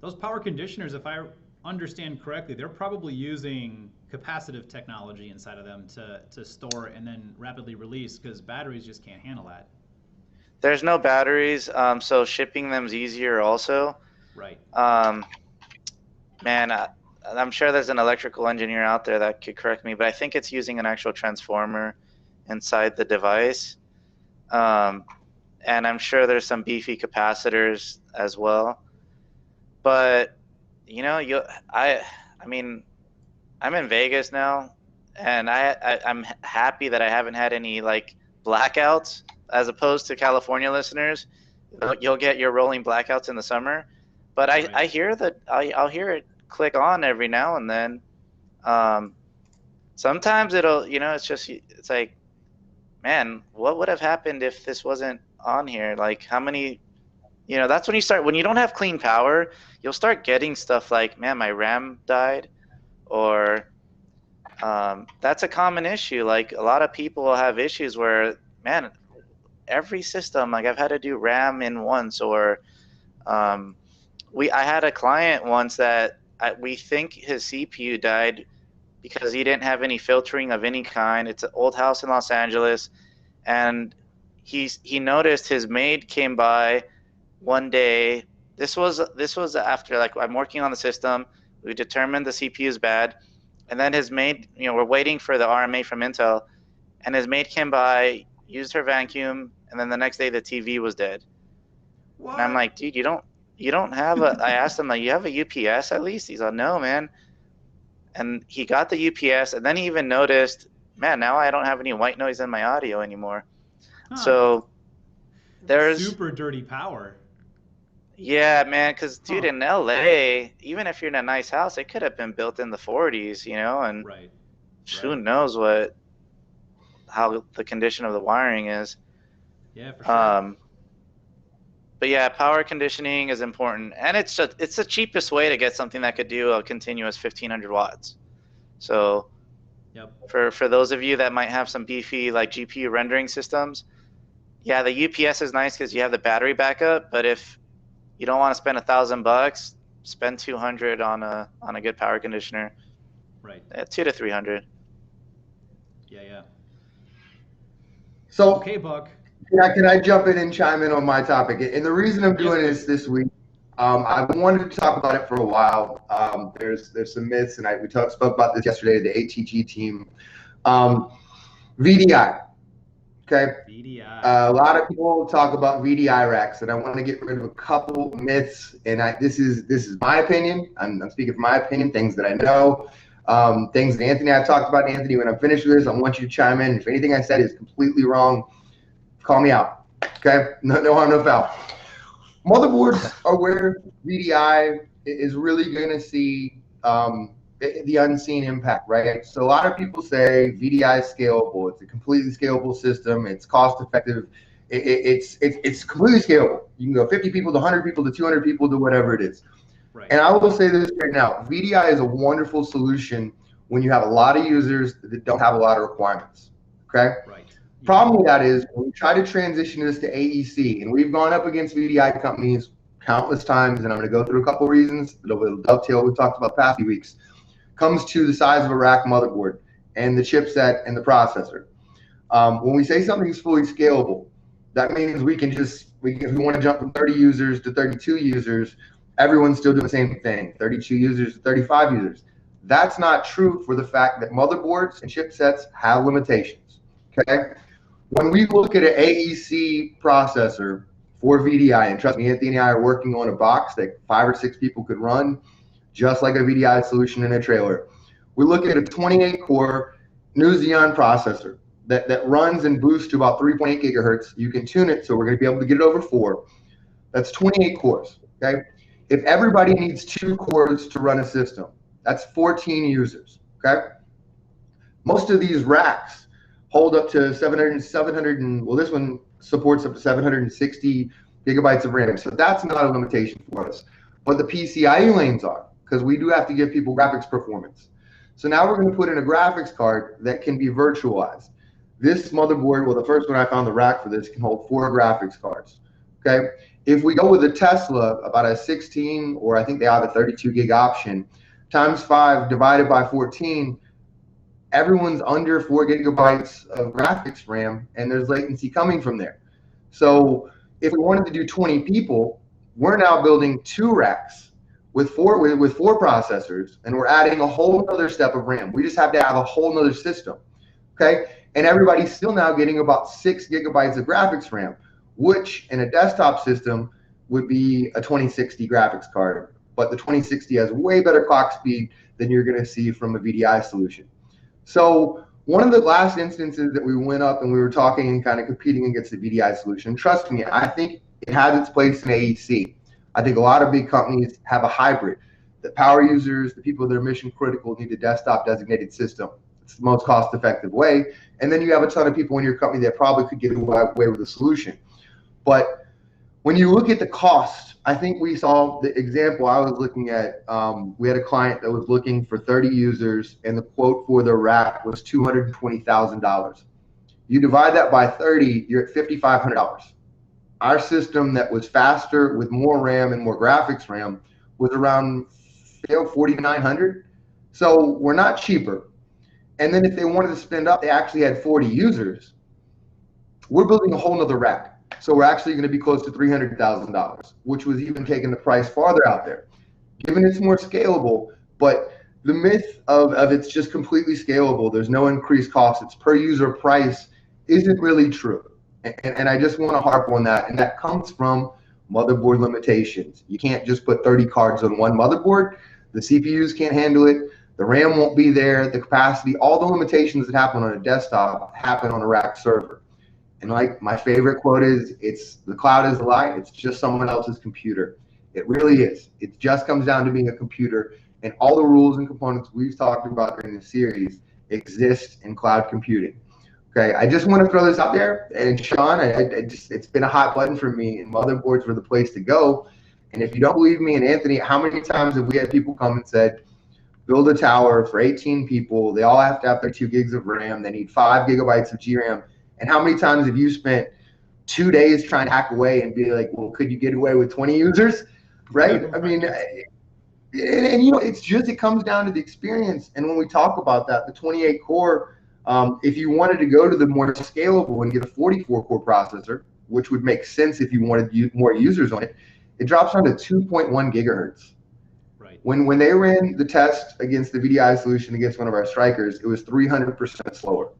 Those power conditioners, if I understand correctly, they're probably using capacitive technology inside of them to store and then rapidly release, because batteries just can't handle that. There's no batteries, so shipping them's easier also. Right. Man, I'm sure there's an electrical engineer out there that could correct me, but I think it's using an actual transformer inside the device. And I'm sure there's some beefy capacitors as well. But I mean, I'm in Vegas now, and I'm happy that I haven't had any like blackouts, as opposed to California listeners. You'll get your rolling blackouts in the summer, but I hear that I'll hear it click on every now and then. Sometimes it'll, it's like, man, what would have happened if this wasn't on here? Like, how many, that's when you don't have clean power, you'll start getting stuff like, man, my RAM died, or that's a common issue. Like, a lot of people will have issues where, man, every system, like, I've had to do RAM in once, or I had a client once that we think his CPU died because he didn't have any filtering of any kind. It's an old house in Los Angeles, and he noticed his maid came by one day. This was after, like, I'm working on the system. We determined the CPU is bad, and then his maid, we're waiting for the RMA from Intel, and his maid came by, used her vacuum, and then the next day the TV was dead. What? And I'm like, dude, you don't have a, I asked him, like, you have a UPS at least? He's like, no, man. And he got the UPS, and then he even noticed, man, now I don't have any white noise in my audio anymore. Huh. So there's super dirty power. Yeah, man, because, dude, in LA, even if you're in a nice house, it could have been built in the 40s, and who knows how the condition of the wiring is. Yeah, for sure. But yeah, power conditioning is important, and it's the cheapest way to get something that could do a continuous 1500 watts. So for those of you that might have some beefy like GPU rendering systems, yeah, the UPS is nice because you have the battery backup, but if you don't want to spend $1,000, spend $200 on a good power conditioner. Right. $200 to $300. Yeah. So, Buck. Can I jump in and chime in on my topic? And the reason I'm doing this week, I wanted to talk about it for a while. There's some myths, and we spoke about this yesterday, the ATG team. VDI, okay? VDI. A lot of people talk about VDI racks, and I want to get rid of a couple myths, and this is my opinion. I'm speaking from my opinion, things that I know, things that Anthony and I have talked about. Anthony, when I'm finished with this, I want you to chime in. If anything I said is completely wrong, call me out, okay? No harm, no foul. Motherboards are where VDI is really going to see the unseen impact, right? So a lot of people say VDI is scalable. It's a completely scalable system. It's cost effective. It's completely scalable. You can go 50 people to 100 people to 200 people to whatever it is. Right. And I will say this right now, VDI is a wonderful solution when you have a lot of users that don't have a lot of requirements, okay? Right. Problem with that is when we try to transition this to AEC, and we've gone up against VDI companies countless times, and I'm going to go through a couple reasons that'll dovetail what we talked about the past few weeks, comes to the size of a rack motherboard and the chipset and the processor. When we say something's fully scalable, that means we can if we want to jump from 30 users to 32 users, everyone's still doing the same thing, 32 users to 35 users. That's not true for the fact that motherboards and chipsets have limitations, okay? When we look at an AEC processor for VDI, and trust me, Anthony and I are working on a box that 5 or 6 people could run, just like a VDI solution in a trailer. We look at a 28-core new Xeon processor that runs and boosts to about 3.8 gigahertz. You can tune it, so we're going to be able to get it over 4. That's 28 cores, okay? If everybody needs 2 cores to run a system, that's 14 users, okay? Most of these racks hold up to 700, well, this one supports up to 760 gigabytes of RAM, so that's not a limitation for us. But the PCIe lanes are, because we do have to give people graphics performance. So now we're going to put in a graphics card that can be virtualized. This motherboard, well, the first one I found the rack for this, can hold 4 graphics cards, okay? If we go with a Tesla, about a 16, or I think they have a 32 gig option, times 5 divided by 14, everyone's under 4 gigabytes of graphics RAM, and there's latency coming from there. So if we wanted to do 20 people, we're now building 2 racks with 4 processors, and we're adding a whole other step of RAM. We just have to have a whole nother system, okay? And everybody's still now getting about 6 gigabytes of graphics RAM, which in a desktop system would be a 2060 graphics card. But the 2060 has way better clock speed than you're going to see from a VDI solution. So one of the last instances that we went up and we were talking and kind of competing against the VDI solution, trust me, I think it has its place in AEC. I think a lot of big companies have a hybrid. The power users, the people that are mission critical, need a desktop designated system. It's the most cost effective way. And then you have a ton of people in your company that probably could get away with a solution. But when you look at the cost, I think we saw the example I was looking at. We had a client that was looking for 30 users, and the quote for the rack was $220,000. You divide that by 30, you're at $5,500. Our system that was faster with more RAM and more graphics RAM was around $4,900. So we're not cheaper. And then if they wanted to spend up, they actually had 40 users. We're building a whole nother rack. So we're actually going to be close to $300,000, which was even taking the price farther out there. Given it's more scalable, but the myth of it's just completely scalable, there's no increased cost, it's per user price, isn't really true. And I just want to harp on that. And that comes from motherboard limitations. You can't just put 30 cards on one motherboard. The CPUs can't handle it. The RAM won't be there. The capacity, all the limitations that happen on a desktop happen on a rack server. And like my favorite quote is, the cloud is a lie. It's just someone else's computer. It really is. It just comes down to being a computer. And all the rules and components we've talked about during the series exist in cloud computing. Okay, I just want to throw this out there. And Shawn, it's been a hot button for me, and motherboards were the place to go. And if you don't believe me, and Anthony, how many times have we had people come and said, build a tower for 18 people. They all have to have their 2 gigs of RAM. They need 5 gigabytes of GRAM. And how many times have you spent 2 days trying to hack away and be like, well, could you get away with 20 users? Right? I mean, and you know, it comes down to the experience. And when we talk about that, the 28 core, if you wanted to go to the more scalable and get a 44 core processor, which would make sense if you wanted more users on it, it drops down to 2.1 gigahertz. Right. When they ran the test against the VDI solution against one of our strikers, it was 300% slower.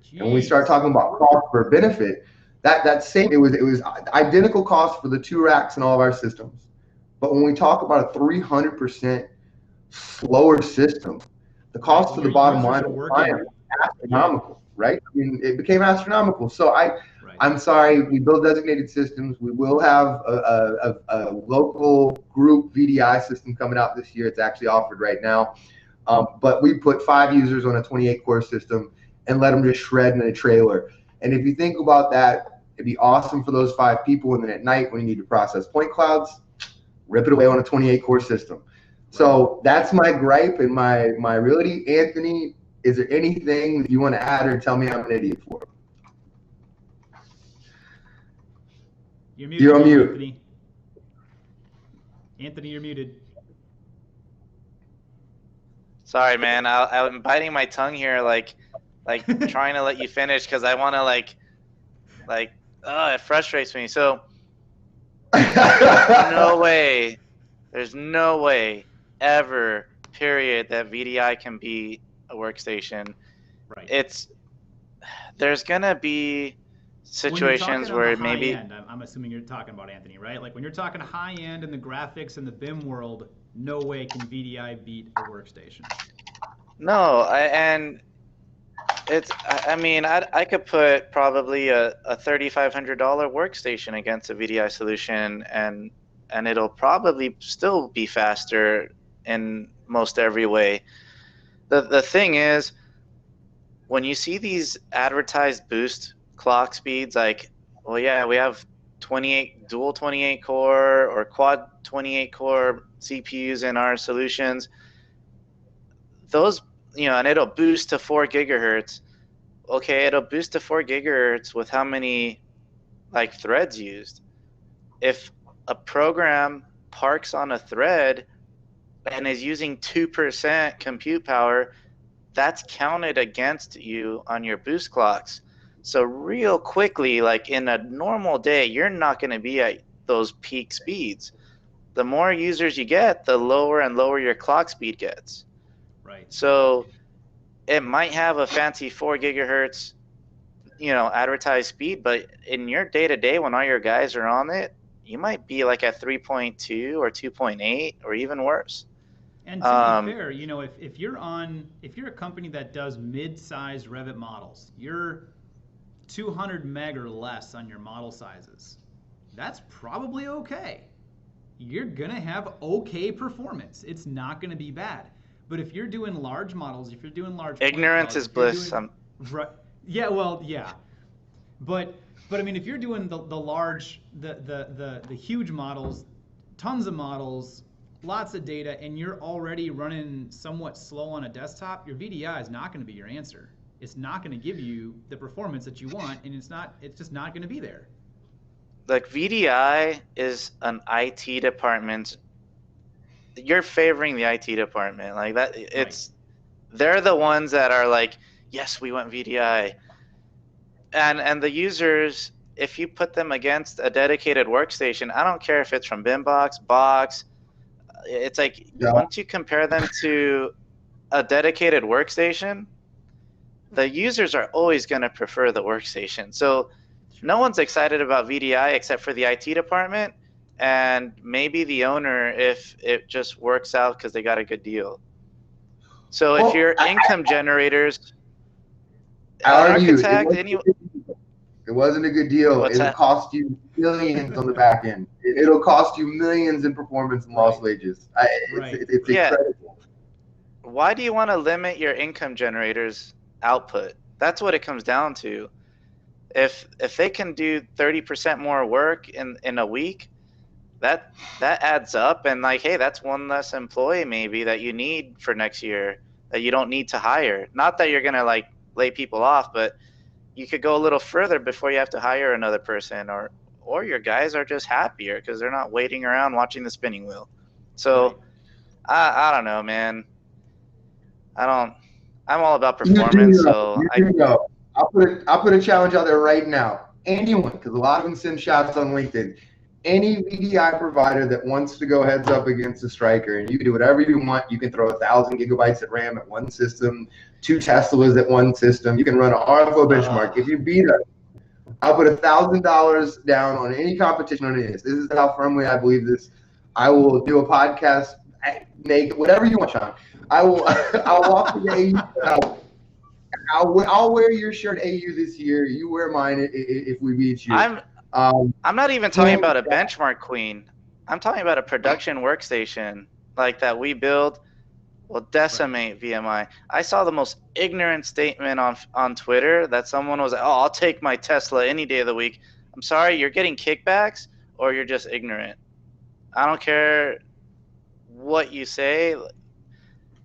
Jeez. And when we start talking about cost per benefit, that same it was identical cost for the 2 racks in all of our systems. But when we talk about a 300% slower system, the cost to the bottom line is astronomical, right? I mean, it became astronomical. So I'm sorry, we build designated systems. We will have a local group VDI system coming out this year. It's actually offered right now. But we put 5 users on a 28-core system and let them just shred in a trailer. And if you think about that, it'd be awesome for those 5 people. And then at night, when you need to process point clouds, rip it away on a 28-core system. So that's my gripe and my reality. Anthony, is there anything that you want to add or tell me I'm an idiot for? You're muted. You're on mute. Anthony. Anthony, you're muted. Sorry, man. I'm biting my tongue here, like trying to let you finish because I want to it frustrates me. So there's no way ever, period, that VDI can be a workstation. Right. There's gonna be situations where maybe end, I'm assuming you're talking about, Anthony, right? Like when you're talking high end in the graphics and the BIM world, no way can VDI beat a workstation. No, I could put probably a $3,500 workstation against a VDI solution, and it'll probably still be faster in most every way. The thing is, when you see these advertised boost clock speeds, like, well, yeah, we have dual 28 core or quad 28 core CPUs in our solutions. Those, and it'll boost to 4 gigahertz. Okay, it'll boost to 4 gigahertz with how many threads used. If a program parks on a thread and is using 2% compute power, that's counted against you on your boost clocks. So real quickly, like in a normal day, you're not going to be at those peak speeds. The more users you get, the lower and lower your clock speed gets. Right. So it might have a fancy 4 gigahertz, advertised speed, but in your day-to-day, when all your guys are on it, you might be like at 3.2 or 2.8 or even worse. And to be fair, if you're a company that does mid-sized Revit models, you're 200 meg or less on your model sizes. That's probably okay. You're gonna have okay performance. It's not gonna be bad. But if you're doing large models, if you're doing large ignorance is bliss. Right. Yeah. Well. Yeah. But I mean, if you're doing the large, the huge models, tons of models, lots of data, and you're already running somewhat slow on a desktop, your VDI is not going to be your answer. It's not going to give you the performance that you want, and it's just not going to be there. Like VDI is an IT department. You're favoring the IT department like that. They're the ones that are like, yes, we want VDI. And the users, if you put them against a dedicated workstation, I don't care if it's from BIMBOX, Box, it's like, once you compare them to a dedicated workstation, the users are always going to prefer the workstation. So no one's excited about VDI except for the IT department and maybe the owner if it just works out because they got a good deal. So if you're income generators, architect, it wasn't a good deal. It'll cost you millions on the back end. It'll cost you millions in performance and lost wages. It's incredible. Why do you want to limit your income generators' output? That's what it comes down to. If they can do 30% more work in a week, that adds up, and like, hey, that's one less employee maybe that you need for next year that you don't need to hire. Not that you're gonna like lay people off, but you could go a little further before you have to hire another person, or your guys are just happier because they're not waiting around watching the spinning wheel. So I don't know, man. I'm all about performance. I'll put a challenge out there right now. Anyone, because a lot of them send shots on LinkedIn. any VDI provider that wants to go heads up against a Striker, and you can do whatever you want. You can throw 1,000 gigabytes of RAM at one system, 2 Teslas at one system. You can run an RFO benchmark. If you beat us, I'll put $1,000 down on any competition on this. This is how firmly I believe this. I will do a podcast, naked, whatever you want, Shawn. I will. I'll walk to the AU. I'll wear your shirt AU this year. You wear mine if we beat you. I'm not even talking about a benchmark queen. I'm talking about a production workstation like that we build will decimate VMI. I saw the most ignorant statement on Twitter that someone was like, "Oh, I'll take my Tesla any day of the week." I'm sorry, you're getting kickbacks or you're just ignorant. I don't care what you say.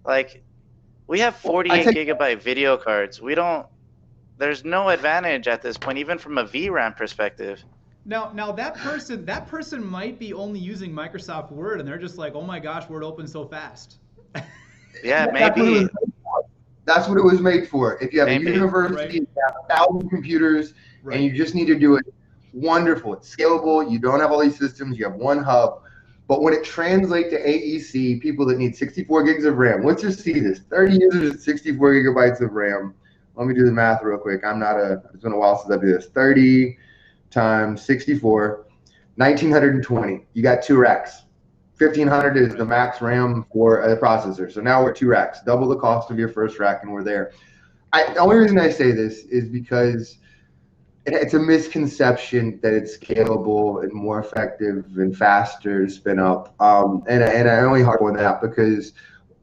Like, we have 48 gigabyte video cards. There's no advantage at this point, even from a VRAM perspective. Now that person might be only using Microsoft Word, and they're just like, oh my gosh, Word opens so fast. Yeah, maybe. That's what it was made for. If you have a university, you have 1,000 computers, and you just need to do it, wonderful. It's scalable. You don't have all these systems. You have one hub. But when it translates to AEC, people that need 64 gigs of RAM, let's just see this. 30 users at 64 gigabytes of RAM. Let me do the math real quick. It's been a while since I do this. 30 times 64, 1,920. You got 2 racks. 1,500 is the max RAM for a processor. So now we're at 2 racks, double the cost of your first rack, and we're there. The only reason I say this is because it's a misconception that it's scalable and more effective and faster to spin up. And I only harp on that because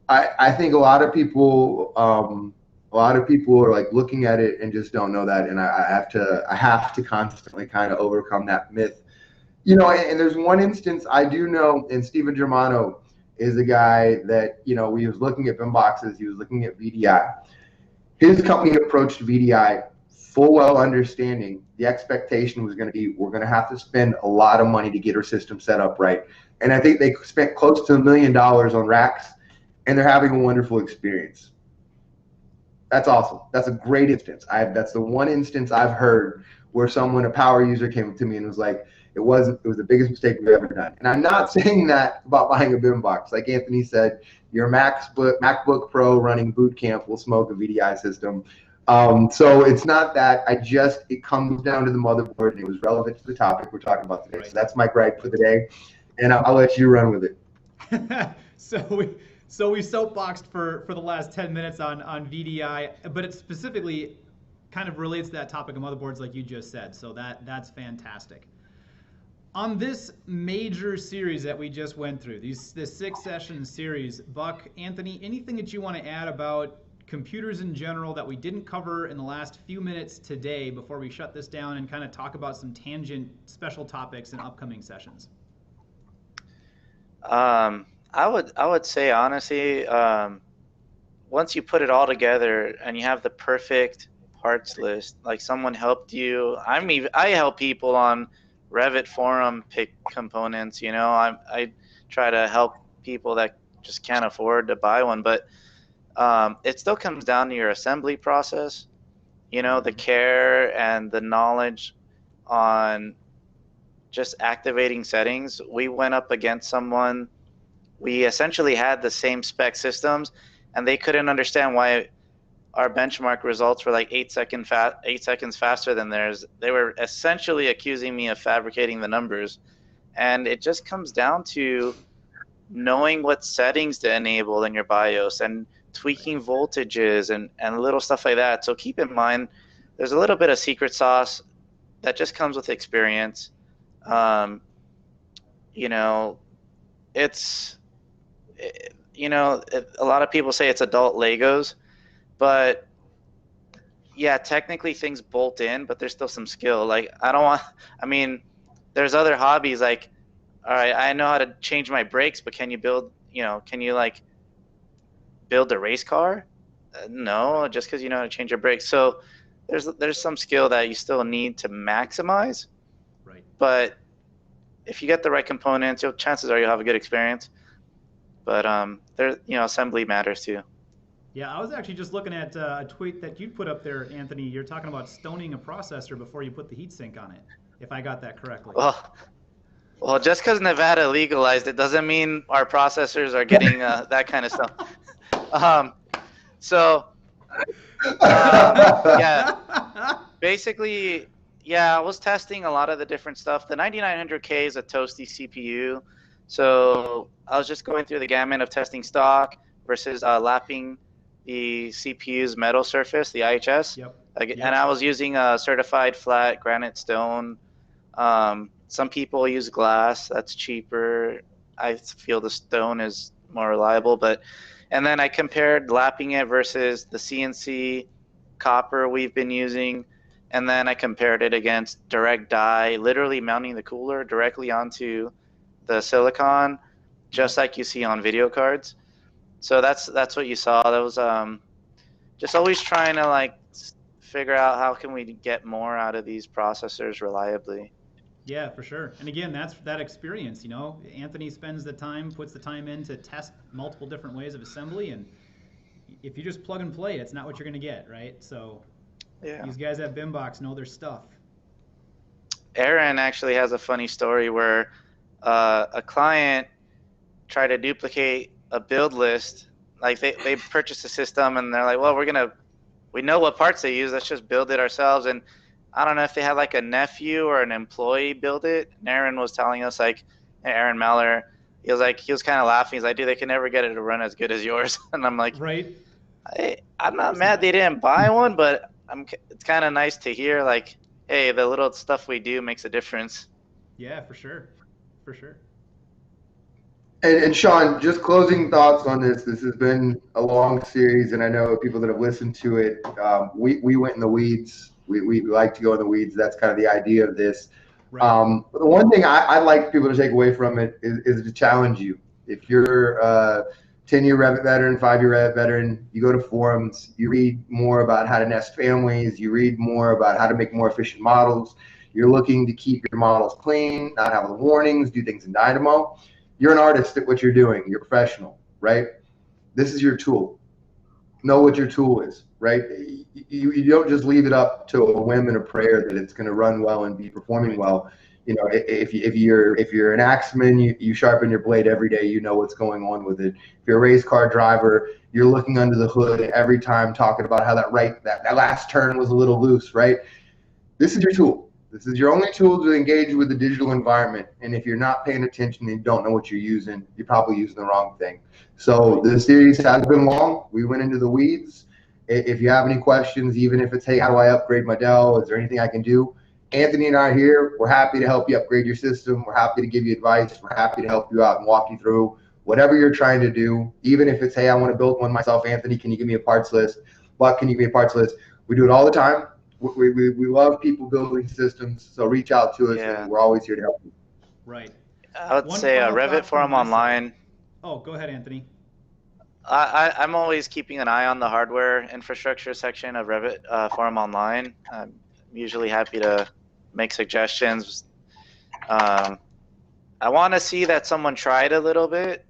I think a lot of people are like looking at it and just don't know that. And I have to constantly kind of overcome that myth. You know, and there's one instance I do know, and Steven Germano is a guy that, you know, he was looking at BIMBOXes, he was looking at VDI. His company approached VDI full well understanding the expectation was going to be, we're going to have to spend a lot of money to get our system set up right. And I think they spent close to $1 million on racks, and they're having a wonderful experience. That's awesome. That's a great instance. That's the one instance I've heard where a power user came to me and was like, it was the biggest mistake we've ever done. And I'm not saying that about buying a BIMBOX. Like Anthony said, your MacBook Pro running boot camp will smoke a VDI system. So it's not that. It comes down to the motherboard, and it was relevant to the topic we're talking about today. So that's my gripe for the day, and I'll let you run with it. So we soapboxed for the last 10 minutes on VDI, but it specifically kind of relates to that topic of motherboards like you just said. So that's fantastic. On this major series that we just went through, this 6-session series, Buck, Anthony, anything that you want to add about computers in general that we didn't cover in the last few minutes today before we shut this down and kind of talk about some tangent special topics in upcoming sessions? I would say honestly, once you put it all together and you have the perfect parts list, like someone helped you. I help people on Revit forum pick components. You know, I try to help people that just can't afford to buy one, but it still comes down to your assembly process, you know, the care and the knowledge on just activating settings. We went up against someone, we essentially had the same spec systems, and they couldn't understand why our benchmark results were like 8 seconds faster than theirs. They were essentially accusing me of fabricating the numbers. And it just comes down to knowing what settings to enable in your BIOS and tweaking voltages and little stuff like that. So keep in mind, there's a little bit of secret sauce that just comes with experience. You know, a lot of people say it's adult Legos, but yeah, technically things bolt in, but there's still some skill. Like, there's other hobbies like, all right, I know how to change my brakes, but can you build a race car? No, just because you know how to change your brakes. So there's some skill that you still need to maximize. Right. But if you get the right components, chances are you'll have a good experience. But assembly matters too. Yeah, I was actually just looking at a tweet that you put up there, Anthony. You're talking about stoning a processor before you put the heatsink on it, if I got that correctly. Well, Well, just because Nevada legalized it doesn't mean our processors are getting that kind of stuff. Um, so, yeah, basically, yeah, I was testing a lot of the different stuff. The 9900K is a toasty CPU. So I was just going through the gamut of testing stock versus lapping the CPU's metal surface, the IHS. Yep. And I was using a certified flat granite stone. Some people use glass, that's cheaper. I feel the stone is more reliable, and then I compared lapping it versus the CNC copper we've been using, and then I compared it against direct die, literally mounting the cooler directly onto the silicon, just like you see on video cards. So that's what you saw. That was just always trying to like figure out how can we get more out of these processors reliably. Yeah, for sure. And again, that's that experience, you know. Anthony spends the time, puts the time in to test multiple different ways of assembly, and if you just plug and play, it's not what you're going to get, right? So yeah, these guys at BIMBOX know their stuff. Aaron actually has a funny story where a client tried to duplicate a build list. Like they purchased a system and they're like, well, we know what parts they use. Let's just build it ourselves. And I don't know if they had like a nephew or an employee build it. And Aaron was telling us like, Aaron Meller, he was kind of laughing. He's like, dude, they can never get it to run as good as yours. And I'm like, right. I'm not mad they didn't buy one, but it's kind of nice to hear like, hey, the little stuff we do makes a difference. Yeah, for sure. For sure. And Shawn, just closing thoughts on this. This has been a long series, and I know people that have listened to it, we went in the weeds. We like to go in the weeds. That's kind of the idea of this. Right. But the one thing I like people to take away from it is to challenge you. If you're a 10-year Revit veteran, 5-year Revit veteran, you go to forums, you read more about how to nest families, you read more about how to make more efficient models. You're looking to keep your models clean, not have the warnings, do things in Dynamo. You're an artist at what you're doing. You're professional, right? This is your tool. Know what your tool is, right? You don't just leave it up to a whim and a prayer that it's going to run well and be performing well. You know, if you're an axeman, you sharpen your blade every day. You know what's going on with it. If you're a race car driver, you're looking under the hood every time, talking about how that last turn was a little loose, right? This is your tool. This is your only tool to engage with the digital environment. And if you're not paying attention and you don't know what you're using, you're probably using the wrong thing. So the series has been long. We went into the weeds. If you have any questions, even if it's, hey, how do I upgrade my Dell? Is there anything I can do? Anthony and I are here. We're happy to help you upgrade your system. We're happy to give you advice. We're happy to help you out and walk you through whatever you're trying to do. Even if it's, hey, I want to build one myself. Anthony, can you give me a parts list? Buck, can you give me a parts list? We do it all the time. We love people building systems, so reach out to us, and we're always here to help you. Right. I would say a Revit forum online. Oh, go ahead, Anthony. I'm always keeping an eye on the hardware infrastructure section of Revit forum online. I'm usually happy to make suggestions. I want to see that someone tried a little bit,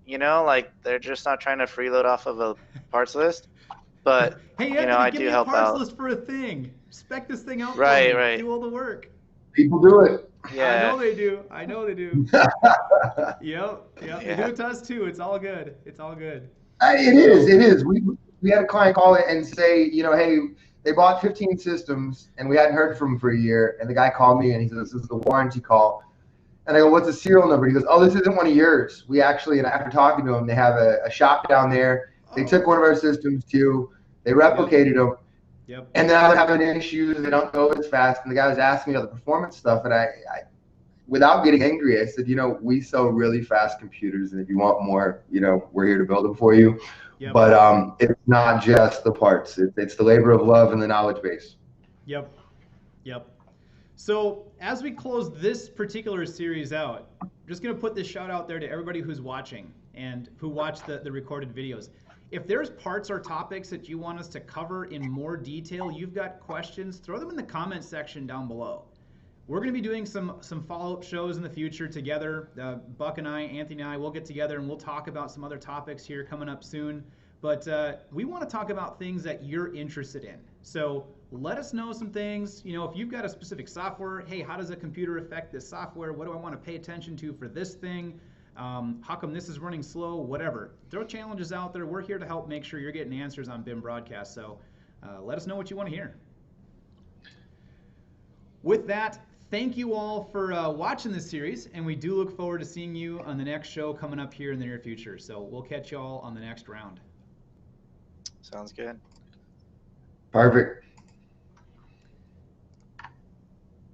you know, like they're just not trying to freeload off of a parts list. But hey, Anthony, you know, I give do me help a parts out. list for a thing. Spec this thing out. Right, for me. right. Do all the work. People do it. Yeah. I know they do. I know they do. Yep. They do it to us too. It's all good. It's all good. It is. We had a client call it and say, you know, hey, they bought 15 systems and we hadn't heard from them for a year. And the guy called me and he says, this is the warranty call. And I go, what's the serial number? He goes, oh, this isn't one of yours. We actually, and after talking to him, they have a shop down there. They took one of our systems too. They replicated them. Yep. And now they're having issues. They don't go as fast. And the guy was asking me about the performance stuff. And I, without getting angry, I said, you know, we sell really fast computers. And if you want more, you know, we're here to build them for you. Yep. But it's not just the parts. It's the labor of love and the knowledge base. Yep. So as we close this particular series out, I'm just going to put this shout out there to everybody who's watching and who watched the recorded videos. If there's parts or topics that you want us to cover in more detail, you've got questions, throw them in the comment section down below. We're going to be doing some follow-up shows in the future together. Buck and I, Anthony and I, will get together and we'll talk about some other topics here coming up soon. But we want to talk about things that you're interested in. So let us know some things. You know, if you've got a specific software, hey, how does a computer affect this software? What do I want to pay attention to for this thing? How come this is running slow? Whatever. Throw challenges out there. We're here to help make sure you're getting answers on BIM broadcast. So let us know what you want to hear. With that, thank you all for watching this series, and we do look forward to seeing you on the next show coming up here in the near future. So we'll catch you all on the next round. Sounds good. Perfect.